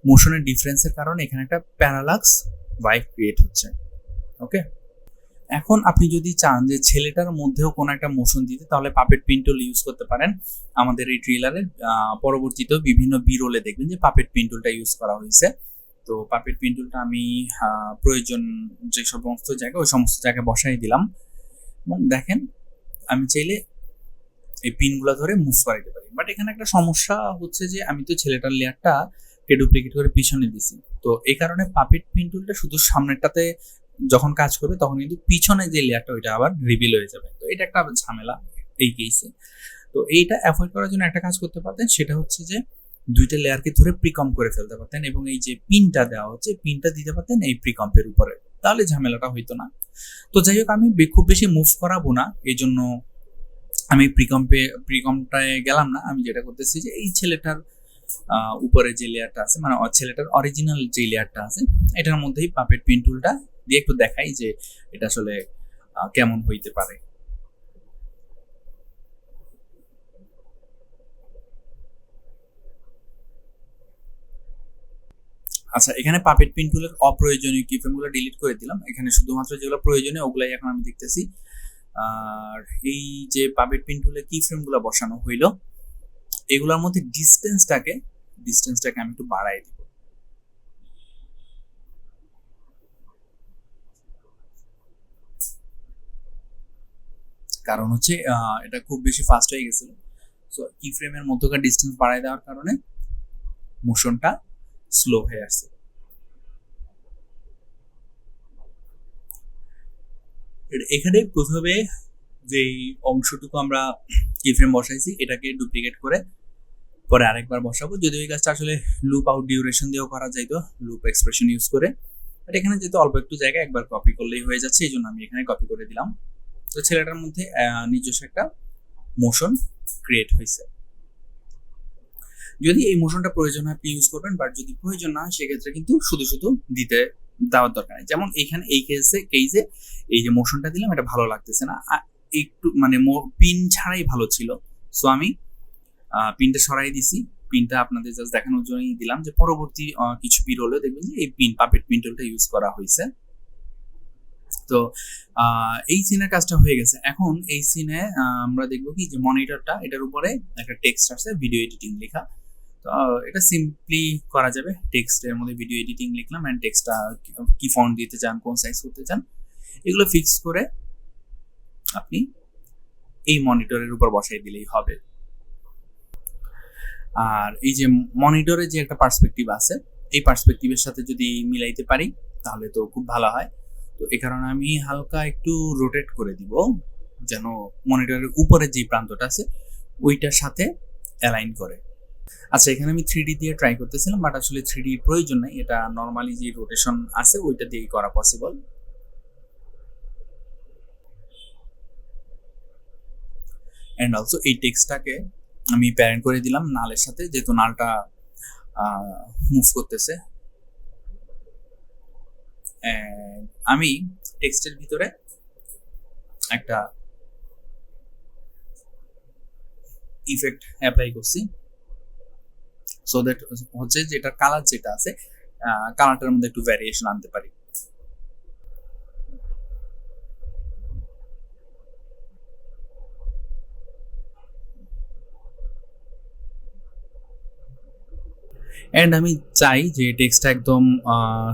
মোশনের ডিফারেন্সের কারণে এখানে একটা প্যারালাক্স ভাইব ক্রিয়েট হচ্ছে। ওকে, এখন আপনি যদি চান যে ছেলেটার মধ্যেও কোনো একটা মোশন দিতে, তাহলে পাপেট পিন টুল ইউজ করতে পারেন। আমাদের এই ট্রেলারের পরবর্তীতেও বিভিন্ন বিরোলে দেখবেন যে পাপেট পিন টুলটা ইউজ করা হয়েছে। তো পাপেট পিন টুলটা আমি প্রয়োজন যে সমস্ত জায়গায় ওই সমস্ত জায়গায় বসাই দিলাম, এবং দেখেন আমি চাইলে এই পিনগুলো ধরে মুভ করাইতে পারি। বাট এখানে একটা সমস্যা হচ্ছে যে আমি তো ছেলেটার লেয়ারটা কে ডুপ্লিকেট করে পিছনে দিছি, তো এই কারণে পাপেট পিন টুলটা শুধু সামনেরটাতে যখন কাজ করবে তখন কিন্তু পিছনে যে লেয়ারটা ওইটা আবার রিভিল হয়ে যাবে। তো এটা একটা ঝামেলা এই কেসে। তো এইটা অ্যাভয়েড করার জন্য একটা কাজ করতে পারতেন, সেটা হচ্ছে যে দুইটা লেয়ারকে ধরে প্রিকম্প করে ফেলতে পারতেন, এবং এই যে পিনটা দেওয়া হচ্ছে পিনটা দিতে পারতেন এই প্রিকম্পের উপরে, তাহলে ঝামেলাটা হইতো না। তো যাই হোক, আমি খুব বেশি মুভ করাবো না, এই জন্য আমি প্রিকম্পটায় গেলাম না। আমি যেটা করতেছি যে এই ছেলেটার উপরে যে লেয়ারটা আছে, মানে ছেলেটার অরিজিনাল যে লেয়ারটা আছে এটার মধ্যেই পাপেট পিন টুলটা দিয়ে একটু দেখাই যে এটা আসলে কেমন হইতে পারে। আচ্ছা, এখানে পাপেট পিন টুলের অপ্রয়োজনীয় কিফ্রেমগুলো ডিলিট করে দিলাম, এখানে শুধুমাত্র যেগুলো প্রয়োজনীয় ওগুলাই এখন আমি দেখতেছি। আর এই যে পাপেট পিন টুলে কিফ্রেমগুলো বসানো হইলো, এগুলোর মধ্যে ডিস্টেন্সটাকে আমি একটু বাড়াই দিব। কারণ হচ্ছে এটা খুব বেশি ফাস্ট হয়ে গেছিল, সো কি ফ্রেমের মধ্যকার ডিস্টেন্স বাড়াই দেওয়ার কারণে মোশনটা স্লো হয়ে আসছে। এখানে প্রথমে যেই অংশটুকু আমরা কি ফ্রেম বসাইছি এটাকে ডুপ্লিকেট করে পরে আরেকবার বসাবো। যদিও এই কাজটা আসলে লুপ আউট ডিউরেশন দিয়েও করা যাইতো, লুপ এক্সপ্রেশন ইউজ করে, বাট এখানে যেহেতু অল্প একটু জায়গা একবার কপি করলেই হয়ে যাচ্ছে, এই জন্য আমি এখানে কপি করে দিলাম। তো ছেলেটার মধ্যে নিজস্ব একটা মোশন ক্রিয়েট হয়েছে। যদি এই মোশনটা প্রয়োজন হয় আপনি ইউজ করবেন, বাট যদি প্রয়োজন না হয় সেক্ষেত্রে কিন্তু শুধু শুধু দেওয়ার দরকার নেই। যেমন এখানে এই কেসে এই যে মোশনটা দিলাম এটা ভালো লাগতেছে না, একটু মানে পিন ছাড়াই ভালো ছিল, সো আমি পিনটা সরাই দিছি। পিনটা আপনাদের জাস্ট দেখানোর জন্যই দিলাম, যে পরবর্তী কিছু বিরলে দেখবেন যে এই পাপেট পিন টুলটা ইউজ করা হয়েছে। তো এই সিনের কাজটা হয়ে গেছে। এখন এই সিনে আমরা দেখবো কি যে মনিটরটা, এটার উপরে একটা টেক্সট আছে ভিডিও এডিটিং লেখা। তো এটা সিম্পলি করা যাবে, টেক্সটের মধ্যে ভিডিও এডিটিং লিখলাম, অ্যান্ড টেক্সটটা কি ফন্ট দিতে চান, কোন সাইজ করতে চান, এগুলো ফিক্স করে আপনি এই মনিটরের উপর বসাই দিলেই হবে। আর এই যে মনিটরে যে একটা পার্সপেক্টিভ আছে, এই পার্সপেক্টিভের সাথে যদি মিলাইতে পারি তাহলে তো খুব ভালো হয়। তো এই কারণে আমি হালকা একটু রোটেট করে দিব, যেন মনিটরের উপরে যে প্রান্তটা আছে ওইটার সাথে অ্যালাইন করে। আচ্ছা, এখানে আমি 3D দিয়ে ট্রাই করতেছিলাম, বাট আসলে 3D প্রয়োজন নাই, এটা নর্মালি যে রোটেশন আছে ওইটা দিয়েই করা পসিবল। অ্যান্ড অলসো এই টেক্সটটাকে আমি প্যারেন্ট করে দিলাম নালের সাথে, যেহেতু নালটা মুভ করতেছে। আমি টেক্সটের ভিতরে একটা ইফেক্ট অ্যাপ্লাই করছি, সো দ্যাট হচ্ছে যেটা কালার যেটা আছে কালারটার মধ্যে একটু ভ্যারিয়েশন আনতে পারি। অ্যান্ড আমি চাই যে টেক্সটটা একদম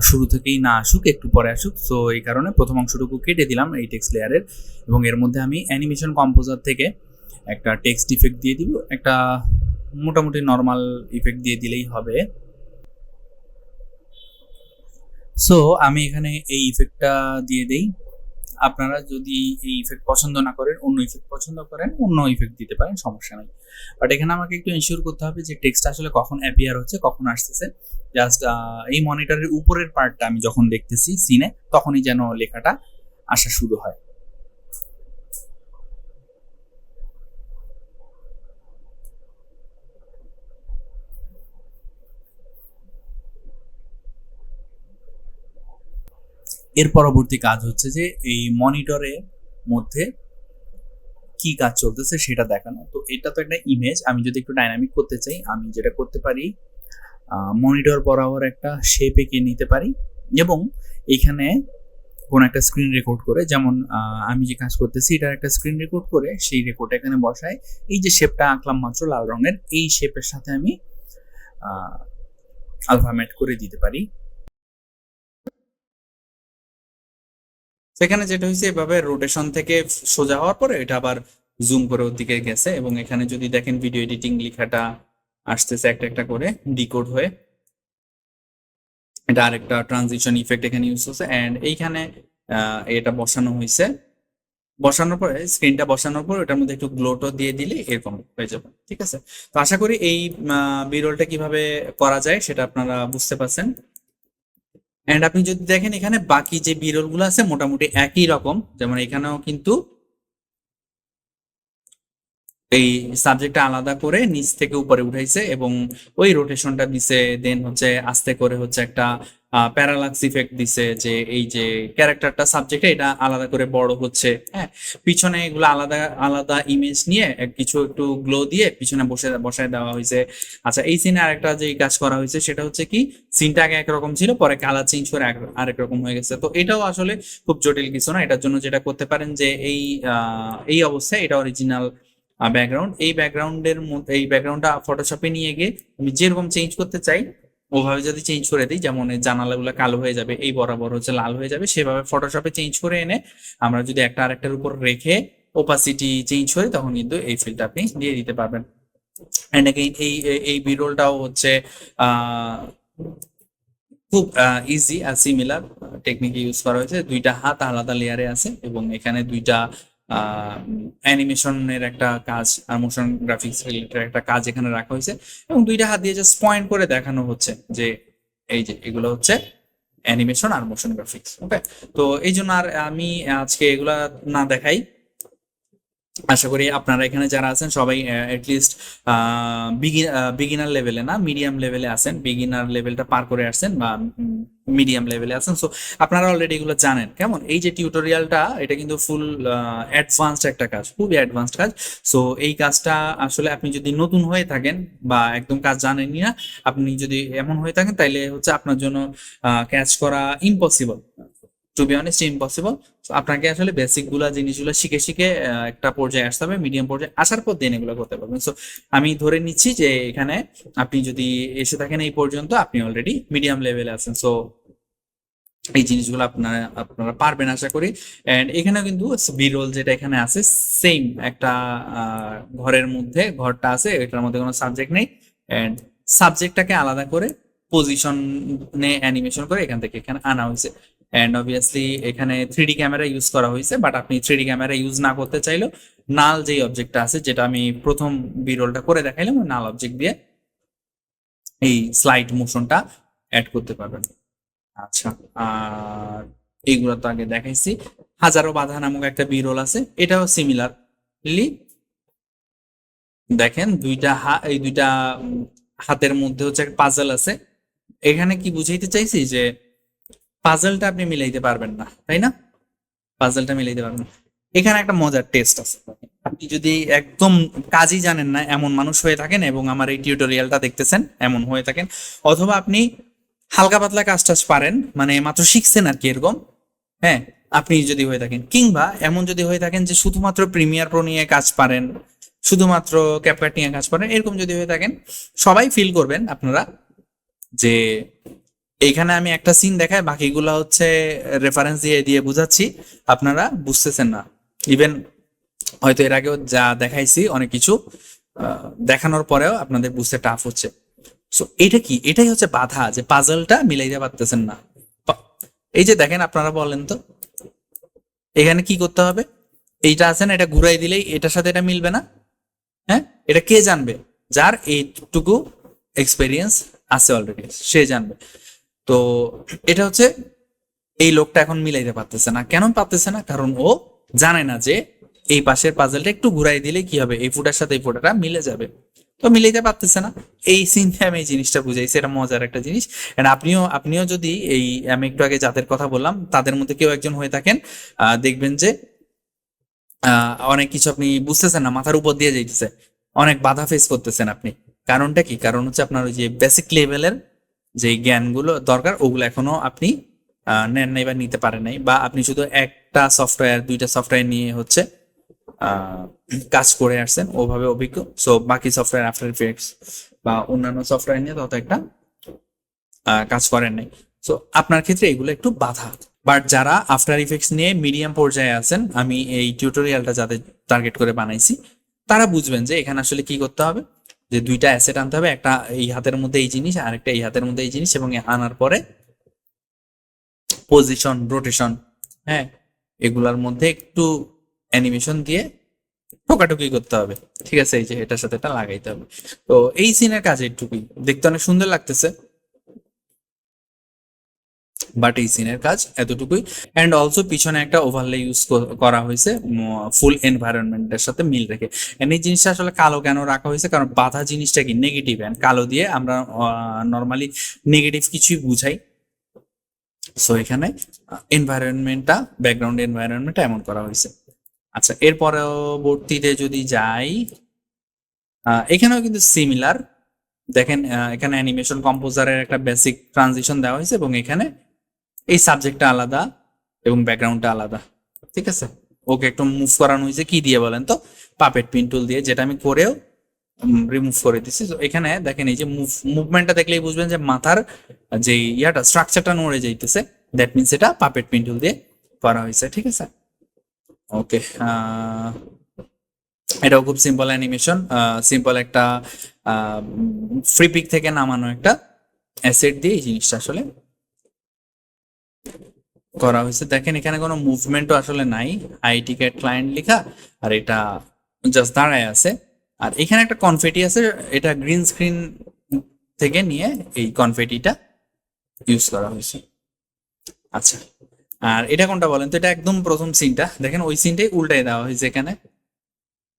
শুরু থেকেই না আসুক, একটু পরে আসুক, সো এই কারণে প্রথম অংশটুকু কেটে দিলাম এই টেক্সট লেয়ারের, এবং এর মধ্যে আমি অ্যানিমেশন কম্পোজার থেকে একটা টেক্সট ইফেক্ট দিয়ে দিব, একটা মোটামুটি নর্মাল ইফেক্ট দিয়ে দিলেই হবে। সো আমি এখানে এই ইফেক্টটা দিয়ে দেই। আপনারা যদি এই ইফেক্ট পছন্দ না করেন, অন্য ইফেক্ট পছন্দ করেন, অন্য ইফেক্ট দিতে পারেন, সমস্যা নেই। বাট এখানে আমাকে একটু ইনশিওর করতে হবে যে টেক্সট আসলে কখন অ্যাপিয়ার হচ্ছে, কখন আসতেছে। জাস্ট এই মনিটরের উপরের পার্টটা আমি যখন দেখতেছি সিনে, তখনই যেন লেখাটা আসা শুরু হয়। এর পরবর্তী কাজ হচ্ছে যে এই মনিটরের মধ্যে কি কাজ চলতেছে সেটা দেখানো। তো এটা তো একটা ইমেজ, আমি যদি একটু ডাইনামিক করতে চাই, আমি যেটা করতে পারি, মনিটর বরাবর একটা শেপ এঁকে নিতে পারি এবং এইখানে কোন একটা স্ক্রিন রেকর্ড করে, যেমন আমি যে কাজ করতেছি এটার একটা স্ক্রিন রেকর্ড করে সেই রেকর্ড এখানে বসায় এই যে শেপটা আঁকলাম মাত্র লাল রঙের, এই শেপের সাথে আমি আলফামেট করে দিতে পারি। সেখানে যেটা হয়েছে, এভাবে রোটেশন থেকে সোজা হওয়ার পরে এটা আবার জুম করে ওর দিকে গেছে এবং এখানে যদি দেখেন ভিডিও এডিটিং লেখাটা আসতেছে একটা একটা করে ডিকোড হয়ে। এটা আরেকটা ট্রানজিশন ইফেক্ট এখানে ইউজ হচ্ছে এন্ড এইখানে এটা বসানো হয়েছে। বসানোর পরে স্ক্রিনটা বসানোর পর এটার মধ্যে একটু গ্লোটো দিয়ে দিলে এরকম হয়ে যাবে। ঠিক আছে, তো আশা করি এই বিরলটা কিভাবে করা যায় সেটা আপনারা বুঝতে পারছেন। এন্ড আপনি যদি দেখেন এখানে বাকি যে বিরল গুলো আছে মোটামুটি একই রকম, যেমন এখানেও কিন্তু এই সাবজেক্টটা আলাদা করে নিচ থেকে উপরে উঠাইছে এবং ওই রোটেশনটা দিছে, দেন হচ্ছে আস্তে করে হচ্ছে একটা প্যারালাক্স ইফেক্ট দিছে যে এই যে ক্যারেক্টারটা সাবজেক্টে এটা আলাদা করে বড় হচ্ছে। হ্যাঁ, পিছনে এগুলো আলাদা আলাদা ইমেজ নিয়ে কিছু একটু গ্লো দিয়ে পিছনে বসায় দেওয়া হয়েছে। আচ্ছা, এই সিনে আরেকটা যে কাজ করা হয়েছে সেটা হচ্ছে কি, সিনটা আগে একরকম ছিল, পরে কালার চেঞ্জ করে আরেক রকম হয়ে গেছে। তো এটাও আসলে খুব জটিল কিছু না, এটার জন্য যেটা করতে পারেন যে এই অবস্থায় এটা অরিজিনাল ব্যাকগ্রাউন্ড, এই ব্যাকগ্রাউন্ডটা ফটোশপে নিয়ে গিয়ে আমি যেরকম চেঞ্জ করতে চাই ওভাবে যদি চেঞ্জ করে দিই, যেমন এই জানালাগুলো কালো হয়ে যাবে, এই বরাবর হচ্ছে লাল হয়ে যাবে, সেভাবে ফটোশপে চেঞ্জ করে এনে আমরা যদি একটা আরেকটার উপর রেখে ওপাসিটি চেঞ্জ করি তখন কিন্তু এই ফিলটা আপনি দিয়ে দিতে পারবেন। এন্ড এগেইন এই বিরোলটাও হচ্ছে খুব easy are similar technique use করা হয়েছে। দুইটা হাত আলাদা লেয়ারে আছে এবং এখানে দুইটা অ্যানিমেশনের একটা কাজ আর মোশন গ্রাফিক্স রিলেটেড একটা কাজ এখানে রাখা হয়েছে এবং দুইটা হাত দিয়ে জাস্ট পয়েন্ট করে দেখানো হচ্ছে যে এই যে এগুলো হচ্ছে অ্যানিমেশন আর মোশন গ্রাফিক্স। ওকে, তো এই জন্য আর আমি আজকে এগুলা না দেখাই। আশা করি আপনারা এখানে যারা আছেন সবাই অ্যাটলিস্ট বিগিনার লেভেলে না মিডিয়াম লেভেলে আছেন, বিগিনার লেভেলটা পার করে আসছেন বা মিডিয়াম লেভেলে আছেন। সো আপনারা অলরেডি এগুলো জানেন। কেমন, এই যে টিউটোরিয়ালটা এটা কিন্তু ফুল অ্যাডভান্সড একটা কাজ, খুবই অ্যাডভান্সড কাজ। সো এই কাজটা আসলে আপনি যদি নতুন হয়ে থাকেন বা একদম কাজ জানেনই না, আপনি যদি এমন হয়ে থাকেন তাইলে হচ্ছে আপনার জন্য ক্যাচ করা impossible, to be honest impossible. আপনাকে আসলে বেসিক গুলা জিনিসগুলো শিখে শিখে একটা পর্যায়ে আসতে হবে, মিডিয়াম পর্যায়ে আসার পর দেন এগুলো করতে পারবেন। সো আমি ধরে নিচ্ছি যে এখানে আপনি যদি এসে থাকেন এই পর্যন্ত আপনি অলরেডি মিডিয়াম লেভেলে আছেন। সো এই জিনিসগুলো আপনারা পারবেন আশা করি। এন্ড এখানে কিন্তু বিরোল যেটা এখানে আছে সেম একটা ঘরের মধ্যে ঘরটা আছে, এটার মধ্যে কোনো সাবজেক্ট নেই এন্ড সাবজেক্টটাকে আলাদা করে পজিশনে অ্যানিমেশন করে এখান থেকে এখানে আনা হয়েছে। এন্ড অবভিয়াসলি এখানে 3D ক্যামেরা ইউজ করা হয়েছে, বাট আপনি 3D ক্যামেরা ইউজ না করতে চাইলেও নাল যেই অবজেক্টটা আছে, যেটা আমি প্রথম বিরোলটা করে দেখাইলাম, ওই নাল অবজেক্ট দিয়ে এই স্লাইড মোশনটা অ্যাড করতে পারবেন। আচ্ছা, আর এইগুলো তো আগে দেখাইছি। হাজারো বাধা নামক একটা বিরোল আছে, এটাও সিমিলারলি দেখেন এই দুইটা হাতের মধ্যে হচ্ছে একটা পাজল আছে। এখানে কি বুঝাইতে চাইছি যে পাজলটা আপনি মিলাইতে পারবেন না, তাই না? পাজলটা মিলাইতে পারবেন না। এখানে একটা মজার টেস্ট আছে। আপনি যদি একদম কাজই জানেন না এমন মানুষ হয়ে থাকেন এবং আমার এই টিউটোরিয়ালটা দেখতেছেন এমন হয়ে থাকেন, অথবা আপনি হালকা পাতলা কাজ টাজ পারেন, মানে মাত্র শিখছেন আর কি এরকম, হ্যাঁ, আপনি যদি হয়ে থাকেন, কিংবা এমন যদি হয়ে থাকেন যে শুধুমাত্র প্রিমিয়ার প্রো নিয়ে কাজ পারেন, শুধুমাত্র ক্যাপকাট নিয়ে কাজ পারেন, এরকম যদি হয়ে থাকেন, সবাই ফিল করবেন আপনারা যে এইখানে আমি একটা সিন দেখাই, বাকিগুলো হচ্ছে রেফারেন্স দিয়ে দিয়ে বুঝাচ্ছি, আপনারা বুঝতেছেন না। ইভেন হয়তো এর আগেও যা দেখাইছি অনেক কিছু দেখানোর পরেও আপনাদের বুঝতে টাফ হচ্ছে। সো এটা কি, এটাই হচ্ছে বাধা, যে পাজলটা মিলাইতে পারতেছেন না। এই যে দেখেন, আপনারা বলেন তো এখানে কি করতে হবে? এইটা আছে না, এটা ঘুরাই দিলেই এটার সাথে এটা মিলবে না। হ্যাঁ, এটা কে জানবে? যার এইটুকু এক্সপেরিয়েন্স আছে অলরেডি, সে জানবে। তো এটা হচ্ছে এই লোকটা এখন মিলাইতে পারতেছে না। কেন পারতেছে না? কারণ ও জানে না যে এই পাশের পাজলটা একটু ঘুরাই দিলে কি হবে, এই ফুটার সাথে এই ফুটাটা মিলে যাবে। তো মিলাইতে পারতেছে না। এই সিনটা আমি এই জিনিসটা বুঝাইছি, এটা মজার একটা জিনিস। এন্ড আপনিও যদি এই, আমি একটু আগে যাদের কথা বললাম তাদের মধ্যে কেউ একজন হয়ে থাকেন, দেখবেন যে অনেক কিছু আপনি বুঝতেছেন না, মাথার উপর দিয়ে যাইতেছে, অনেক বাধা ফেস করতেছেন আপনি। কারণটা কি? কারণ হচ্ছে আপনার ওই যে বেসিক লেভেলের যে জ্ঞানগুলো দরকার ওগুলো এখনো আপনি নেন নাই বা নিতে পারেন নাই, বা আপনি শুধু একটা সফটওয়্যার দুইটা সফটওয়্যার নিয়ে হচ্ছে আহ, কাজ করে আসছেন, ওভাবে অভিজ্ঞ। সো বাকি সফটওয়্যার, আফটার ইফেক্টস বা অন্যান্য সফটওয়্যার নিয়ে তত একটা কাজ করেন নাই। সো আপনার ক্ষেত্রে এগুলো একটু বাধা। বাট যারা আফটার ইফেক্টস নিয়ে মিডিয়াম পর্যায়ে আছেন, আমি এই টিউটোরিয়ালটা যাদের টার্গেট করে বানাইছি, তারা বুঝবেন যে এখানে আসলে কি করতে হবে। যে দুইটা অ্যাসেট আনতে হবে, একটা এই হাতের মধ্যে এই জিনিস আর একটা এই হাতের মধ্যে এই জিনিস, এবং আনার পরে পজিশন, রোটেশন, হ্যাঁ, এগুলার মধ্যে একটু অ্যানিমেশন দিয়ে ঠোকাটুকি করতে হবে। ঠিক আছে, এই যে এটার সাথে এটা লাগাইতে হবে। তো এই সিনের কাজ এইটুকুই, দেখতে অনেক সুন্দর লাগতেছে, বাট এই সিনের কাজ এতটুকুই। অ্যান্ড অলসো পিছনে একটা ওভারলে ইউজ করা হয়েছে ফুল এনভায়রনমেন্টের সাথে মিল রেখে। এন্ড এই জিনিসটা আসলে কালো কেন রাখা হয়েছে? কারণ বাধা জিনিসটা কি নেগেটিভ, অ্যান্ড কালো দিয়ে আমরা নর্মালি নেগেটিভ কিছুই বুঝাই। সো এখানে এনভায়রনমেন্টটা, ব্যাকগ্রাউন্ড এনভায়রনমেন্টটা এমন করা হয়েছে। আচ্ছা, এর পরবর্তীতে যদি যাই, এখানেও কিন্তু সিমিলার। দেখেন এখানে অ্যানিমেশন কম্পোজারের একটা বেসিক ট্রানজিশন দেওয়া হয়েছে, এবং এখানে এই সাবজেক্টটা আলাদা এবং ব্যাকগ্রাউন্ডটা আলাদা। ঠিক আছে, ওকে একটু মুভ করানো হয়েছে কি দিয়ে বলেন তো? পাপেট পিন টুল দিয়ে, যেটা আমি করেও রিমুভ করে দিচ্ছি। তো এখানে দেখেন এই যে মুভমেন্টটা দেখলেই বুঝবেন যে মাথার যে ইয়াটা, স্ট্রাকচারটা নড়ে যাইতেছে। দ্যাট মিনস এটা পাপেট পিন টুল দিয়ে করা হয়েছে। ঠিক আছে, ওকে। এটাও খুব সিম্পল অ্যানিমেশন, সিম্পল একটা ফ্রি পিক থেকে নামানো একটা অ্যাসেট দিয়ে এই জিনিসটা আসলে করা হয়েছে। দেখেন এখানে কোনো মুভমেন্টও আসলে নাই, আই টিকেট ক্লায়েন্ট লেখা, আর এটা জাস্ট দাঁড়ায় আছে। আর এখানে একটা কনফেটি আছে, এটা গ্রিন স্ক্রিন থেকে নিয়ে এই কনফেটিটা ইউজ করা হয়েছে। আচ্ছা, আর এটা কোনটা বলেন তো? এটা একদম প্রথম সিনটা, দেখেন ওই সিনটাই উল্টাই দেওয়া হয়েছে এখানে।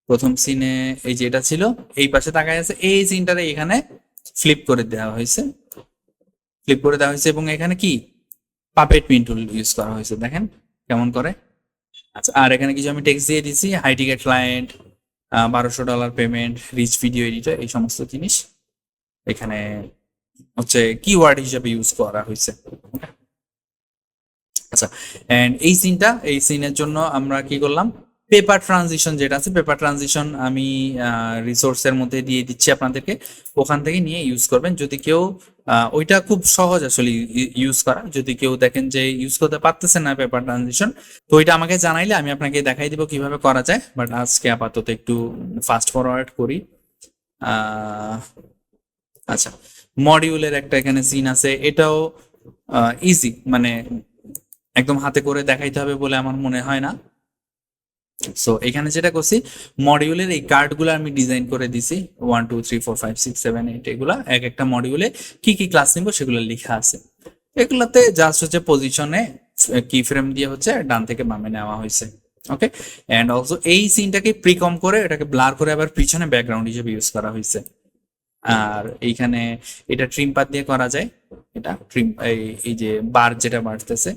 প্রথম সিনে এই যে এটা ছিল, এই পাশে তাকায় আছে, এই সিনটারে এখানে ফ্লিপ করে দেওয়া হয়েছে, এবং এখানে কি পাপেট পিন টুল ইউজ করা হয়েছে, দেখেন কেমন করে। আচ্ছা, আর এখানে কিছু আমি টেক্সট দিয়ে দিছি, high ticket client, $1200 payment, rich video editor, এই সমস্ত জিনিস এখানে হচ্ছে কিওয়ার্ড হিসেবে ইউজ করা হয়েছে। আচ্ছা, এন্ড এই সিনের জন্য আমরা কি করলাম? পেপার ট্রানজিশন যেটা আছে, পেপার ট্রানজিশন আমি রিসোর্সের মধ্যে দিয়ে দিচ্ছি আপনাদেরকে, ওখান থেকে নিয়ে ইউজ করবেন। যদি কেউ ওইটা খুব সহজ আসলে ইউজ করা, যদি কেউ দেখেন যে ইউজ করতে পারতেছেন না পেপার ট্রানজিশন, তো ওইটা আমাকে জানাইলে আমি আপনাকে দেখাই দিব কিভাবে করা যায়। বাট আজকে আপাতত একটু ফাস্ট ফরওয়ার্ড করি। আচ্ছা, মডিউলের একটা এখানে সিন আছে, এটাও ইজি, মানে একদম হাতে করে দেখাইতে হবে বলে আমার মনে হয় না। সো এখানে যেটা করছি, মডিউলের এই কার্ডগুলো আমি ডিজাইন করে দিছি, 1 2 3 4 5 6 7 8, এগুলা এক একটা মডিউলে কি কি ক্লাস নিব সেগুলো লেখা আছে। এগুলাতে জাস্ট হচ্ছে পজিশনে কি ফ্রেম দিয়ে হচ্ছে ডান থেকে বামে নেওয়া হয়েছে। ওকে, এন্ড অলসো এই সিনটাকে প্রিকম করে এটাকে ব্লার করে আবার পিছনে ব্যাকগ্রাউন্ড হিসেবে ইউজ করা হয়েছে। আর এইখানে এটা ট্রিম পাত দিয়ে করা যায়, এটা ট্রিম এই যে বার যেটা বাড়তেছে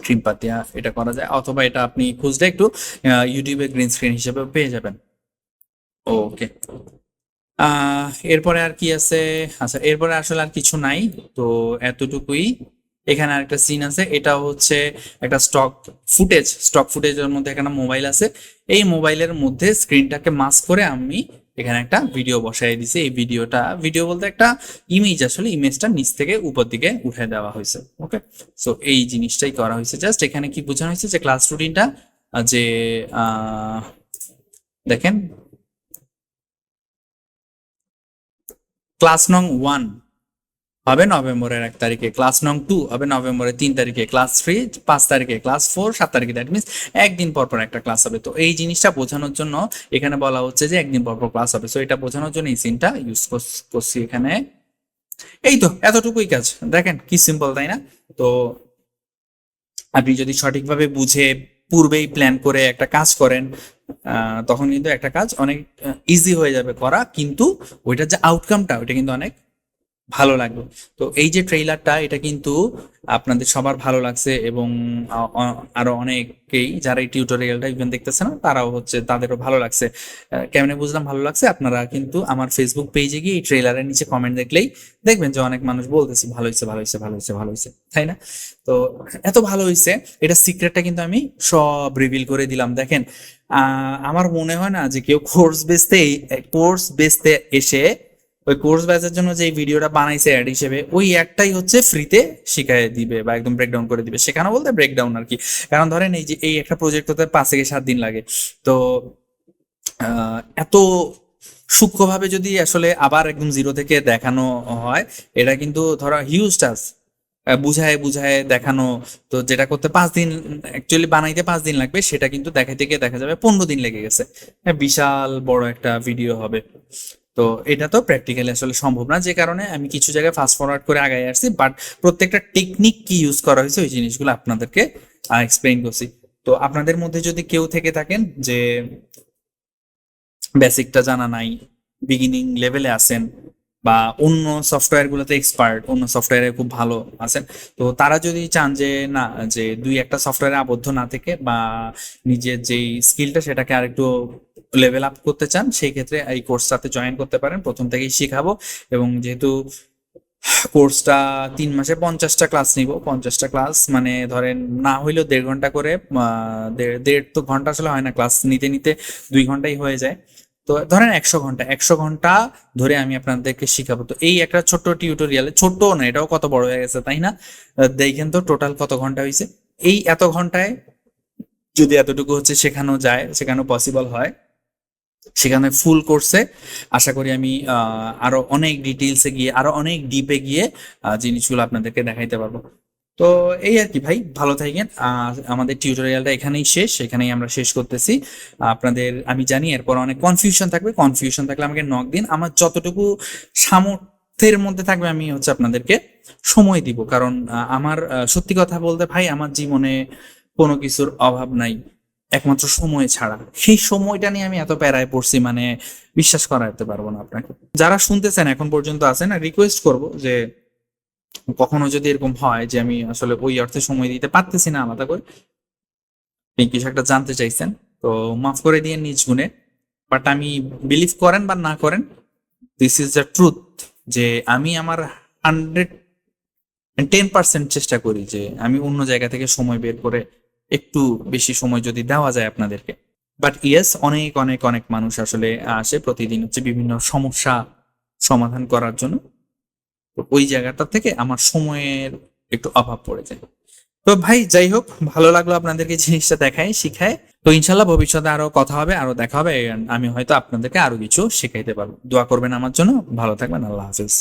ট্রিম পাত দিয়া এটা করা যায়, অথবা এটা আপনি খুঁজলে একটু ইউটিউবে গ্রিন স্ক্রিন হিসেবে পেয়ে যাবেন। ওকে, এরপরে আর কি আছে? আচ্ছা, এরপরে আসলে আর কিছু নাই, তো এতটুকুই। এখানে আরেকটা সিন আছে, এটা হচ্ছে একটা স্টক ফুটেজের মধ্যে এখানে মোবাইল আছে। এই মোবাইলের মধ্যে স্ক্রিনটাকে মাস্ক করে আমি এখানে একটা ভিডিও বসাই দিছি। এই ভিডিও বলতে একটা ইমেজ, আসলে ইমেজটা নিচ থেকে উপর দিকে উঠে দেওয়া হয়েছে। ওকে, সো এই জিনিসটাই করা হয়েছে। জাস্ট এখানে কি বোঝানো হয়েছে যে ক্লাস রুটিনটা যে দেখেন ক্লাস নং 1 হবে নভেম্বরের 1 তারিখে, ক্লাস নং 2 হবে নভেম্বরের 3 তারিখে, ক্লাস 3 5 তারিখে, ক্লাস 4 7 তারিখে। দ্যাট মিনস একদিন পর পর একটা ক্লাস হবে। তো এই জিনিসটা বোঝানোর জন্য এখানে বলা হচ্ছে যে একদিন পর পর ক্লাস হবে। সো এটা বোঝানোর জন্য এই সিনটা ইউজ করছি এখানে। এই তো এতটুকুই কাজ, দেখেন কি সিম্পল, তাই না? তো আপনি যদি সঠিকভাবে বুঝে পূর্বেই প্ল্যান করে একটা কাজ করেন, তখন কিন্তু একটা কাজ অনেক ইজি হয়ে যাবে করা, কিন্তু ওইটার যে আউটকামটা ওইটা কিন্তু অনেক ভালো লাগবে। তো এই যে ট্রেইলারটা, এটা কিন্তু আপনাদের সবার ভালো লাগছে, এবং আরো অনেকেই যারা এই টিউটোরিয়ালটা ইভেন দেখতেছে না তারাও হচ্ছে তাদেরও ভালো লাগছে। কেমনে বুঝলাম ভালো লাগছে? আপনারা কিন্তু আমার ফেসবুক পেজে গিয়ে এই ট্রেইলারের নিচে কমেন্ট দেখলেই দেখবেন যে অনেক মানুষ বলতেছে ভালো হয়েছে, ভালো হয়েছে, ভালো হয়েছে, ভালো হয়েছে, তাই না? তো এত ভালো হয়েছে, এটা সিক্রেটটা কিন্তু আমি সব রিভিল করে দিলাম। দেখেন, আমার মনে হয় না যে কেউ কোর্স বেচতে এসে ওই কোর্স ব্যাচের জন্য যে ভিডিওটা বানাইছে অ্যাড হিসেবে, ওই একটাই হচ্ছে ফ্রিতে শিখাই দিবে বা একদম ব্রেকডাউন করে দিবে। শেখানো বলতে ব্রেকডাউন আর কি। কারণ ধরেন এই যে এই একটা প্রজেক্ট হতে 5 থেকে 7 দিন লাগে। তো এত সূক্ষ্মভাবে যদি আসলে আবার একদম জিরো থেকে দেখানো হয়, এটা কিন্তু ধরা হিউজ টাস্ক। বুঝায় বুঝায় দেখানো, তো যেটা করতে 5 দিন, অ্যাকচুয়ালি বানাইতে 5 দিন লাগবে, সেটা কিন্তু দেখাইতে গিয়ে দেখা যাবে 15 দিন লেগে গেছে। বিশাল বড় একটা ভিডিও হবে। তো এটা তো প্র্যাকটিক্যালি আসলে সম্ভব না, যে কারণে আমি কিছু জায়গায় ফাস্ট ফরওয়ার্ড করে আগাই আসছি, বাট প্রত্যেকটা টেকনিক কি ইউজ করা হয়েছে ওই জিনিসগুলো আপনাদেরকে এক্সপ্লেইন করছি। তো আপনাদের মধ্যে যদি কেউ থেকে থাকেন যে বেসিকটা জানা নাই, বিগিনিং লেভেলে আছেন, বা অন্য সফটওয়্যার গুলোতে এক্সপার্ট, অন্য সফটওয়্যারে খুব ভালো আছেন, তো তারা যদি চান যে না, যে দুই একটা সফটওয়্যারে আবদ্ধ না থেকে বা নিজের যেই স্কিলটা সেটাকে আরেকটু লেভেল আপ করতে চান, সেই ক্ষেত্রে এই কোর্সটাতে জয়েন করতে পারেন। প্রথম থেকেই শিখাবো, এবং যেহেতু কোর্সটা 3 মাসে 50টা ক্লাস নিব, 50টা ক্লাস মানে ধরেন না হইলেও 1.5 ঘন্টা করে, দেড় তো ঘন্টা আসলে হয় না, ক্লাস নিতে নিতে 2 ঘন্টাই হয়ে যায়। তো ধরেন 100 ঘন্টা, 100 ঘন্টা ধরে আমি আপনাদেরকে শিখাবো। তো এই একটা ছোট্ট টিউটোরিয়ালে, ছোট্ট না এটাও কত বড় হয়ে গেছে, তাই না? দেখেন তো টোটাল কত ঘন্টা হয়েছে। এই এত ঘন্টায় যদি এতটুকু হচ্ছে শেখানো যায়, শেখানো পসিবল হয়, সেখানে ফুল কোর্সে আশা করি আমি আরো অনেক ডিটেইলসে গিয়ে, আরো অনেক ডিপে গিয়ে জিনিসগুলো আপনাদেরকে দেখাইতে পারবো। তো এই আর কি ভাই, ভালো থাকেন। আমাদের টিউটোরিয়ালটা এখানেই শেষ, এখানেই আমরা শেষ করতেছি। আপনাদের আমি জানি এরপর অনেক কনফিউশন থাকবে, কনফিউশন থাকলে আমাকে নক দিন, আমার যতটুকু সামর্থ্যের মধ্যে থাকবে আমি হচ্ছে আপনাদেরকে সময় দিব। কারণ আমার সত্যি কথা বলতে ভাই, আমার জীবনে কোনো কিছুর অভাব নাই একমাত্র সময় ছাড়া। সেই সময়টা নিয়ে আমি এত প্যারায় পড়ছি, মানে বিশ্বাস করাতে পারবো না আপনাকে। যারা শুনতেছেন এখন পর্যন্ত আছেন, রিকোয়েস্ট করব যে কখনো যদি এরকম হয় যে আমি আসলে ওই অর্থে সময় দিতে পারতেছি না, আলাদা করে আপনি কিছু একটা জানতে চাইছেন, তো মাফ করে দিয়ে নিজ গুণে। বাট আমি বিলিভ করেন বা না করেন, দিস ইজ দ্য ট্রুথ, যে আমি আমার 110% চেষ্টা করি যে আমি অন্য জায়গা থেকে সময় বের করে একটু বেশি সময় যদি দেওয়া যায় আপনাদেরকে। বাট ইয়েস, অনেক অনেক অনেক মানুষ আসলে আসে প্রতিদিন হচ্ছে বিভিন্ন সমস্যা সমাধান করার জন্য। তো ওই জায়গাটা থেকে আমার সময়ের একটু অভাব পড়ে যায়। তো ভাই যাই হোক, ভালো লাগলো আপনাদেরকে জিনিসটা দেখায় শিখায়। তো ইনশাল্লাহ ভবিষ্যতে আরো কথা হবে, আরো দেখা হবে, আমি হয়তো আপনাদেরকে আরো কিছু শেখাইতে পারবো। দোয়া করবেন আমার জন্য, ভালো থাকবেন, আল্লাহ হাফিজ।